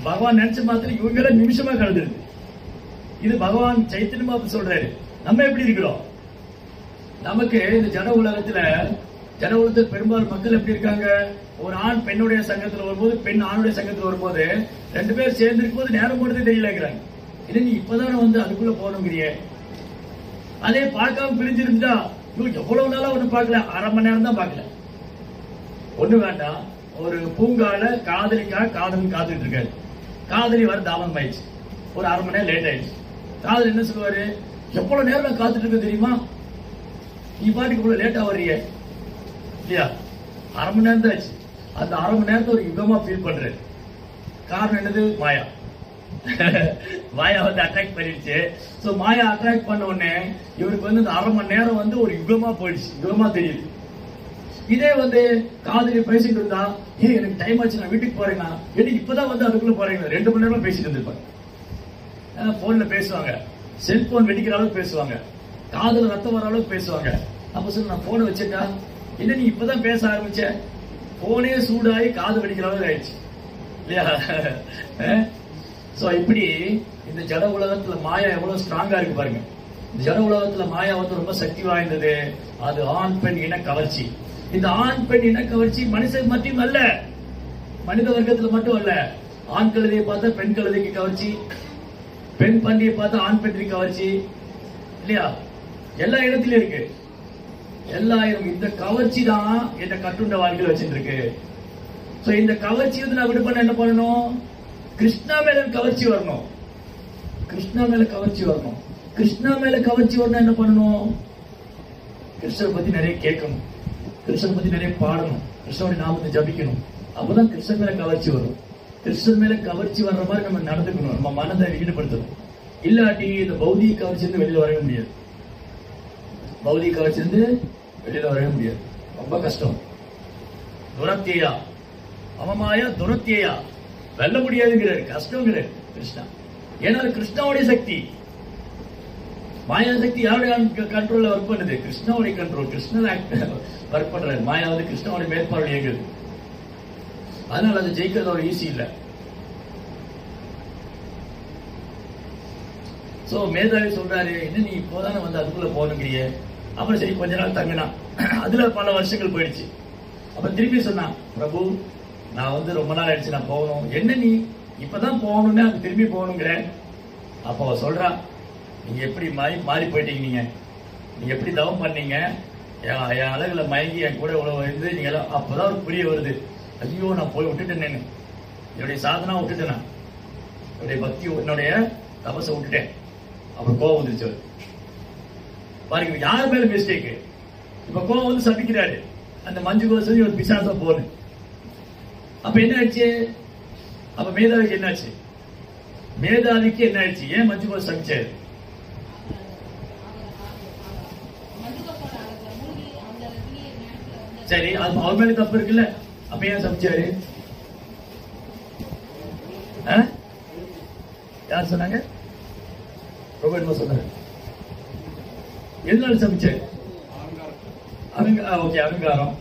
பகவான் நினைச்ச மாத்திரம் இவங்கள நிமிஷமா கடந்துருக்கு. இது பகவான் சைத்தன்ய மகாபிரபு சொல்றாரு. நம்ம எப்படி இருக்கிறோம், நமக்கு இந்த ஜட உலகத்துல பெரும்பாலும் மக்கள் எப்படி இருக்காங்க, ஒரு ஆண் பெண்ணுடைய சங்கத்துல வரும்போது, பெண் ஆணுடைய சங்கத்துல வரும்போது 2 பேர் சேர்ந்து இருக்கும் போது நேரம் போடுறதே தெரியலங்கிறாங்க. இது நீ இப்பதானே வந்து அதுக்குள்ள போகணுங்கிறிய. அதே பார்க்காம பிரிஞ்சிருந்தா எவ்வளவு நாளா ஒண்ணு பார்க்கல, அரை மணி நேரம் தான் பார்க்கல, ஒண்ணு வேண்டாம். ஒரு பூங்கால காதலன் காத்துட்டு இருக்காரு, காதலி வர தாமதம் ஆயிடுச்சு, ஒரு அரை மணி நேரம் லேட் ஆயிடுச்சு. காதல் என்ன சொல்லுவாரு, எவ்வளவு நேரம் நான் காத்துட்டு இருக்க தெரியுமா, நீ பாட்டுக்கு இவ்வளவு லேட்டா வர்றீங்க இல்லையா, அரை மணி நேரம் தான் ஆச்சு. அந்த அரை மணி நேரத்தை ஒரு யுகமா ஃபீல் பண்ற காரணம் என்னது, மாயா. மாயா வந்து அட்ராக்ட் பண்ணிடுச்சு. சோ மாயா அட்ராக்ட் பண்ண உடனே இவருக்கு வந்து இந்த அரை மணி நேரம் வந்து ஒரு யுகமா போயிடுச்சு, யுகமா தெரியுது. இதே வந்து காதலி பேசிட்டு இருந்தா, எனக்கு டைம் ஆச்சு நான் வீட்டுக்கு போறேன்னா, எனக்கு இப்பதான் வந்து அதுக்குள்ள போறீங்க, 2 மணி நேரமா பேசிட்டு இருந்திருப்பாங்க. போன்ல பேசுவாங்க, செல்போன் வெடிக்கிற அளவுக்கு பேசுவாங்க, காதல ரத்தம் வர அளவுக்கு பேசுவாங்க. அப்ப சொல்ல நான் போனை வச்சுட்டா, என்ன நீ இப்பதான் பேச ஆரம்பிச்ச, போனே சூடாகி காது வெடிக்கிற அளவுக்கு ஆயிடுச்சு இல்லையா. சோ இப்படி இந்த ஜட உலகத்துல மாயா எவ்வளவு ஸ்ட்ராங்கா இருக்கு பாருங்க. இந்த ஜட உலகத்துல மாயா வந்து ரொம்ப சக்தி வாய்ந்தது. அது ஆண் பெண் இன கவர்ச்சி. இந்த ஆண் பெண் இன கவர்ச்சி மனுஷன் மட்டும் அல்ல, மனித வர்க்கத்துல மட்டும் அல்ல. ஆண் கழுதையை பார்த்தா பெண் கழுதைக்கு கவர்ச்சி, பெண் பண்டிகை பார்த்தா ஆண் பெண்ணுக்கு கவர்ச்சி இல்லையா, எல்லா இடத்திலும் இருக்கு. இந்த கவர்ச்சி தான் இந்த கட்டுண்ட வாழ்க்கையில் வச்சுட்டு இருக்கு. சோ இந்த கவர்ச்சி வந்து நான் விடுபண்ண என்ன பண்ணணும், கிருஷ்ணா மேல கவர்ச்சி வரணும், கிருஷ்ணா மேல கவர்ச்சி வரணும். கிருஷ்ணா மேல கவர்ச்சி வரணும் என்ன பண்ணணும், கிருஷ்ணரை பத்தி நிறைய கேட்கணும், கிருஷ்ணரை பத்தி நிறைய பாடணும், கிருஷ்ணனுடைய நாமத்தை ஜபிக்கணும். அப்பதான் கிருஷ்ணன் மேல கவர்ச்சி வரும். கிருஷ்ணன் மேல கவர்ச்சி வர்ற மாதிரி நம்ம நடந்துக்கணும், நம்ம மனதை ஈடுபடுத்தணும். இல்லாட்டி இந்த பௌதிக கவர்ச்சி இருந்து வெளியில வரவே முடியாது, பௌதிக கவர்ச்சி இருந்து வெளியில வரவே முடியாது, ரொம்ப கஷ்டம். துரத்தியா அவமாயா துரத்தியா வெல்ல முடியாதுங்கிறாரு, கஷ்டங்கிறாரு கிருஷ்ணா. ஏன்னா கிருஷ்ணாவுடைய சக்தி. மாயா சக்தி யாருடைய கண்ட்ரோல்ல ஒர்க் பண்ணுது, கிருஷ்ணாவுடைய கண்ட்ரோல், கிருஷ்ணன் ஒர்க் பண்றாரு. மாயா வந்து கிருஷ்ணாவுடைய மேற்பார்வை இயங்குது. அதனால அது ஜெயிக்கிறது ஒரு ஈஸி இல்ல. சோ மேதாவி சொல்றாரு, என்ன நீ இப்போதானே வந்து அதுக்குள்ள போகணுங்கிறிய. அப்புறம் சரி கொஞ்ச நாள் தங்கினா, அதுல பல வருஷங்கள் போயிடுச்சு. அப்ப திருப்பி சொன்னான், பிரபு நான் வந்து ரொம்ப நாள் ஆயிடுச்சு நான் போகணும். என்ன நீ இப்பதான் போகணும்னு அங்க திரும்பி போகணுங்கிற. அப்போ சொல்றா, நீங்க எப்படி மாறி போயிட்டீங்க, நீங்க எப்படி தவம் பண்ணீங்க, என் அழகுல மயங்கி என் கூட உழவு இருந்து நீங்க எல்லாம். அப்பதான் ஒரு புரிய வருது, ஐயோ நான் போய் விட்டுட்டேன்னு, என்னுடைய சாதனா விட்டுட்டேன், என்னுடைய பக்தி என்னுடைய தபசை விட்டுட்டேன். அப்புறம் கோவம் வந்துருச்சு பாருங்க, யார் மேல மிஸ்டேக். இப்ப கோவம் வந்து சபிக்கிறாரு, அந்த மஞ்சு கோசம் ஒரு பிசாசா போன. அப்ப என்ன ஆச்சு, அப்ப மேதாவிக்கு என்ன ஆச்சு, மேதாவிக்கு என்ன ஆயிடுச்சு, ஏன் மஞ்சு கோசம் சபிச்சாரு. சரி அது அவர் மேல தப்பு இருக்குல்ல, அப்ப ஏன் சபிச்சாரு, யார் சொன்னாங்க, ரொம்ப சொன்னாரு, எதனால சபிச்சாரு, அகங்காரம்.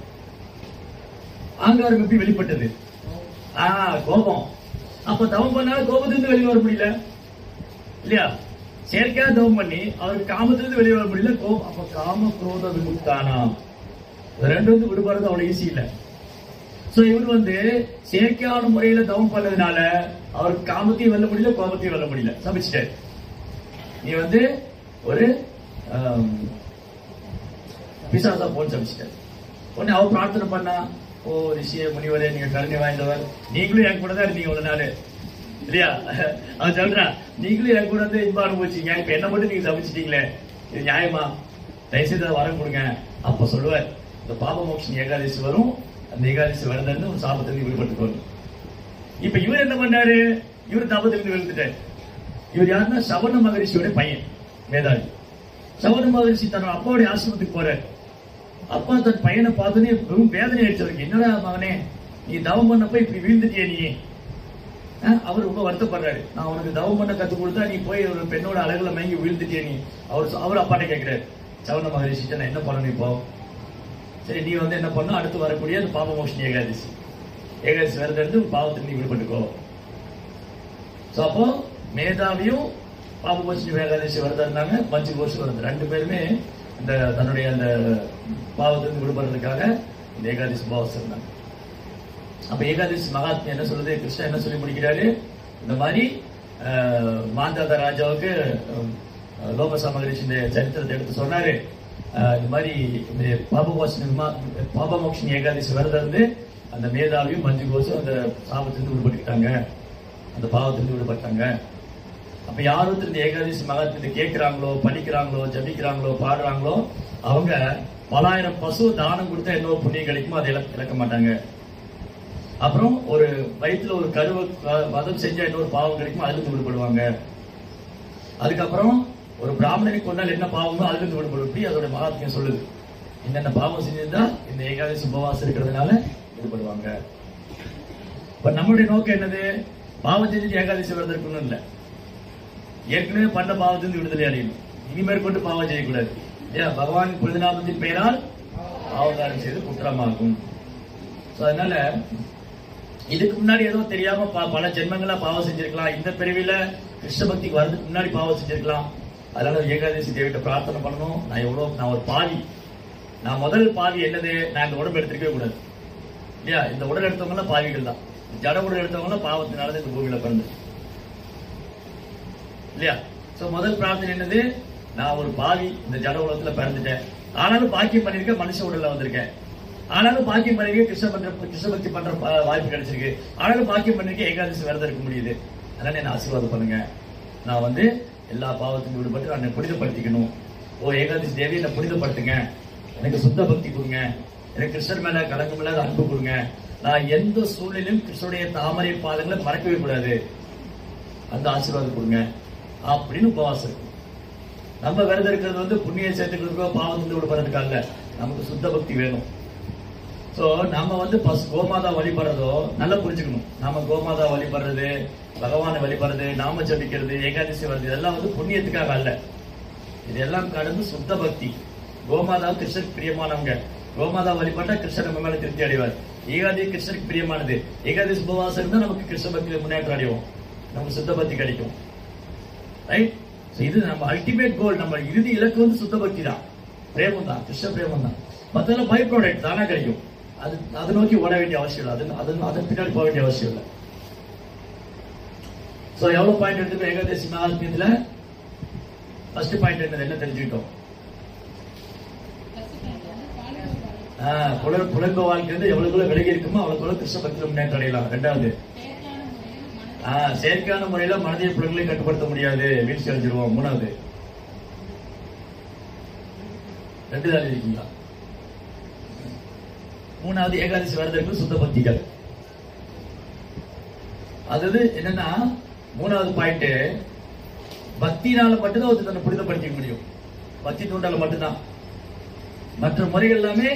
அகங்காரம் எப்படி வெளிப்பட்டது, கோபம். அப்ப தவம் பண்ணாலும் கோபத்திலிருந்து வெளியே வர முடியல இல்லையா, செயற்கையா தவம் பண்ணி அவருக்கு காமத்திலிருந்து வெளியே வர முடியல. அப்ப காம குரோத விமுக்தானா, ரெண்டு வந்து விடுபடுறது அவ்வளவு ஈஸி இல்ல. சோ இவர் வந்து செயற்கையான முறையில தவம் பண்ணதுனால அவருக்கு காமத்தையும் வெல்ல முடியல, கோபத்தையும் வெல்ல முடியல, சமைச்சிட்டாரு. நீ வந்து ஒரு பிசாசா போன்னு சமைச்சிட்டாரு. உடனே அவர் பிரார்த்தனை பண்ணா, ஓ ரிஷிய முனிவரே, நீங்க கருணை வாய்ந்தவர், நீங்களும் என் கூட தான் இருந்தீங்க இவ்வளவு நாள் இல்லையா? அவன் சொல்றான், நீங்களும் என் கூட வந்து இன்பம் அனுபவிச்சீங்க, இப்ப என்ன மட்டும் நீங்க சமைச்சிட்டீங்களே, இது நியாயமா? தயவுசெய்து வரம் கொடுங்க. அப்ப சொல்லுவார், இந்த பாப மோட்சம் ஏகாதசி வரும், அந்த ஏகாதசி வரதுன்னு ஒரு சாபத்திலிருந்து விடுபட்டுக்கணும். இப்ப இவர் என்ன பண்ணாரு? இவர் தாபத்திலிருந்து விழுந்துட்டாரு. இவர் யாருன்னா சவண மகரிஷியோட பையன் மேதாவி. சவண மகரிஷி தன்னோட அப்பாவுடைய ஆசிரமத்துக்கு போறாரு. அப்பா தன் பையனை பார்த்தோன்னே வெறும் வேதனை அடிச்சவருக்கு, என்னடா மகனே நீ தவம் பண்ணப்ப இப்படி வீழ்ந்துட்டிய நீ? அவர் ரொம்ப வருத்தப்படுறாரு. நான் உனக்கு தவம் பண்ண கத்து கொடுத்தா நீ போய் ஒரு பெண்ணோட அழகுல மயங்கி வீழ்ந்துட்டிய நீ. அவர் அப்பாட்ட கேட்கிறாரு, சவண மகரிஷி நான் என்ன பண்ணணும் இப்போ? சரி, நீ வந்து என்ன பண்ணணும், அடுத்து வரக்கூடிய அந்த பாப மோஷன் ஏகாதசி விரதம் இருந்து பாவத்துக்கு நீ விடுபட்டுக்கோ. அப்போ மேதாவியும் பாப மோஷன் ஏகாதசி விரதம் இருந்தாங்க, பஞ்சு கோஷம் விரதம், ரெண்டு பேருமே இந்த தன்னுடைய அந்த பாவத்திலிருந்து விடுபடுறதுக்காக இந்த ஏகாதசி உபவாசம் இருந்தாங்க. அப்ப ஏகாதசி மகாத்மா என்ன சொல்லுது, கிருஷ்ணன் என்ன சொல்லி முடிக்கிறாரு, இந்த மாதிரி மாந்தாத ராஜாவுக்கு லோபசா மகரிஷி இந்த சரித்திரத்தை எடுத்து சொன்னாரு. இந்த மாதிரி இந்த பாபமோக்ஷன் ஏகாதசி விரதம் இருந்து அந்த மேதாவியும் மஞ்சு கோஷம் அந்த சாபத்திலிருந்து விடுபட்டுக்கிட்டாங்க, அந்த பாவத்திலிருந்து விடுபட்டாங்க. அப்ப யார் ஒருத்தர் இந்த ஏகாதசி மகாத்மியத்தை கேட்கிறாங்களோ, படிக்கிறாங்களோ, ஜபிக்கிறாங்களோ, பாடுறாங்களோ, அவங்க பலாயிரம் பசு தானம் கொடுத்தா என்ன புண்ணியம் கிடைக்குமோ அதை இழக்க மாட்டாங்க. அப்புறம் ஒரு வயிற்றுல ஒரு கருவை வதம் செஞ்சா இன்னொரு பாவம் கிடைக்குமோ அதிலிருந்து விடுபடுவாங்க. அதுக்கப்புறம் ஒரு பிராமணனுக்கு கொண்டால் என்ன பாவமோ அதிலிருந்து விடுபடுப்பி அதோட மகாத்மியம் சொல்லுது. என்னென்ன பாவம் செஞ்சிருந்தா இந்த ஏகாதசி உபவாசம் இருக்கிறதுனால விடுபடுவாங்க. இப்ப நம்மளுடைய நோக்கம் என்னது? பாவம் செஞ்சு ஏகாதசி விரதம் இருக்கணும் இல்ல, ஏற்கனவே பண்ண பாவத்திலிருந்து விடுதலை அடையணும். இனிமேல் கொண்டு பாவம் செய்யக்கூடாது. பகவான் புனிதநாமத்தின் பெயரால் பாவகாரம் செய்து குற்றமாகும். அதனால இதுக்கு முன்னாடி ஏதோ தெரியாம பல ஜென்மங்களா பாவம் செஞ்சிருக்கலாம், இந்த பிரிவில கிருஷ்ண பக்திக்கு வரதுக்கு முன்னாடி பாவம் செஞ்சிருக்கலாம். அதனால ஏகாதசி தேவிட்ட பிரார்த்தனை பண்ணணும். நான் ஒரு பாவி, நான் முதல் பாவி என்னது, நான் இந்த உடம்பு எடுத்துக்கவே கூடாது இல்லையா? இந்த உடல் எடுத்தவங்க பாவிகள் தான், ஜட உடல் எடுத்தவங்க பாவத்தினால இந்த பூமியில பிறந்து இல்லையா? சோ முதல் பிரார்த்தனை என்னது, நான் ஒரு பாவி, இந்த ஜட உலகத்துல பிறந்துட்டேன், ஆனாலும் பாக்கியம் பண்ணிருக்கேன், மனுஷ உடல்ல வந்திருக்கேன், ஆனாலும் பாக்கியம் பண்ணிருக்கேன், கிருஷ்ண பக்தி பண்ற வாய்ப்பு கிடைச்சிருக்கு, ஆனாலும் பாக்கியம் பண்ணிருக்கேன், ஏகாதசி விரதம் இருக்க முடியுது. அதனால என்ன ஆசீர்வாதம் பண்ணுங்க, நான் வந்து எல்லா பாவத்துக்கும் விடுபட்டு நான் புனிதப்படுத்திக்கணும். ஓ ஏகாதசி தேவி என்னை புனிதப்படுத்துங்க, எனக்கு சுத்த பக்தி கொடுங்க, எனக்கு கிருஷ்ணர் மேல கலங்கம் இல்லாத அன்பு கொடுங்க, நான் எந்த சூழ்நிலையும் கிருஷ்ணனுடைய தாமரை பாதங்களை மறக்கவே கூடாது, அந்த ஆசீர்வாதம் கொடுங்க அப்படின்னு உபவாசம் இருக்கும். நம்ம விரதம் இருக்கிறது வந்து புண்ணிய சேர்த்துக்கிறதுக்கோ பாவத்திலிருந்து விடுபடுறதுக்காக, நமக்கு சுத்த பக்தி வேணும். சோ நம்ம வந்து கோமாதா வழிபடுறதோ நல்லா புரிஞ்சுக்கணும். நாம கோமாதா வழிபடுறது, பகவானை வழிபடுறது, நாம ஜபிக்கிறது, ஏகாதசி வருது, இதெல்லாம் வந்து புண்ணியத்துக்காக அல்ல. இதெல்லாம் கடந்து சுத்த பக்தி. கோமாதா கிருஷ்ணருக்கு பிரியமானவங்க, கோமாதா வழிபட்டா கிருஷ்ணர் நம்ம மேல திருப்தி அடைவார். ஏகாதசி கிருஷ்ணருக்கு பிரியமானது. ஏகாதசி உபவாசம் இருந்தா நமக்கு கிருஷ்ண பக்தியில முன்னேற்றம் அடைவோம், நமக்கு சுத்த பக்தி கிடைக்கும். ரைட்? இது நம்ம அல்டிமேட் கோல், நம்ம இறுதி இலக்கு வந்து சுத்த பக்தி தான், பிரேமம் தான், கிருஷ்ண பிரேமம் தான். மத்தெல்லாம் பை ப்ராடக்ட் தானா கிடைக்கும், அதை நோக்கி ஓட வேண்டிய அவசியம் இல்லை, அதன் பின்னாடி போக வேண்டிய அவசியம் இல்லை. சோ எவ்வளவு பாயிண்ட் எடுத்துக்கோ ஏகாதசி மகாத்மியத்துல? ஃபர்ஸ்ட் பாயிண்ட் என்ன தெரிஞ்சுக்கிட்டோம்? புலன்ப வாழ்க்கை வந்து எவ்வளவுக்குள்ள விலகி இருக்குமோ அவ்வளவுக்குள்ள கிருஷ்ண பக்தியில முன்னேற்றம் அடையலாம். ரெண்டாவது, செயற்கையான முறையில மனதிய புலன்களையும் கட்டுப்படுத்த முடியாது, வீழ்ச்சி அடைஞ்சிருவோம். மூணாவது, ரெண்டு தான் இருக்கீங்களா? மூணாவது, ஏகாதசி விரதம் சுத்த பக்திகள். அது என்னன்னா மூணாவது பாயிண்ட், பக்தினால மட்டும்தான் ஒரு தன்னை புனிதப்படுத்திக்க முடியும், பக்தி தூண்டால மட்டும்தான். மற்ற முறைகள் எல்லாமே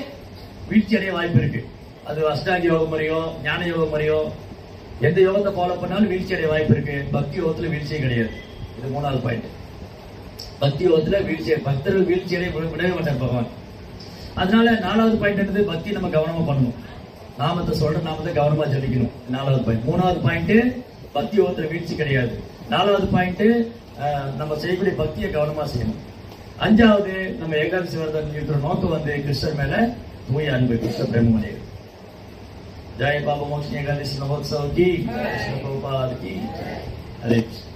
வீழ்ச்சி அடைய வாய்ப்பு இருக்கு. அது அஷ்டாங்க யோக முறையோ ஞான யோக முறையோ எந்த யோகத்தை ஃபாலோ பண்ணாலும் வீழ்ச்சி அடைய வாய்ப்பு இருக்கு. பக்தி யோகத்துல வீழ்ச்சியே கிடையாது. இது மூணாவது பாயிண்ட். பக்தி யோகத்துல வீழ்ச்சி, பக்தர்கள் வீழ்ச்சி அடைய விடவே மாட்டார் பகவான். அதனால நாலாவது பாயிண்ட் என்னது, பக்தி நம்ம கவனமா பண்ணணும், நாமத்தை சொல்ற நாமத்தை கவனமா ஜபிக்கணும். நாலாவது பாயிண்ட். மூணாவது பாயிண்ட், பக்தி யோகத்துல வீழ்ச்சி கிடையாது. நாலாவது பாயிண்ட், நம்ம செய்யக்கூடிய பக்தியை கவனமா செய்யணும். அஞ்சாவது, நம்ம ஏகாதசி விரதம் இருக்கிற நோக்கம் வந்து கிருஷ்ணர் மேல தூய அன்பு, கிருஷ்ண பிரேமம் அடையுது. जय पाप मोक्षणी एकादशी महोत्सव की, कृष्ण प्रभुपाद की। हरे कृष्ण।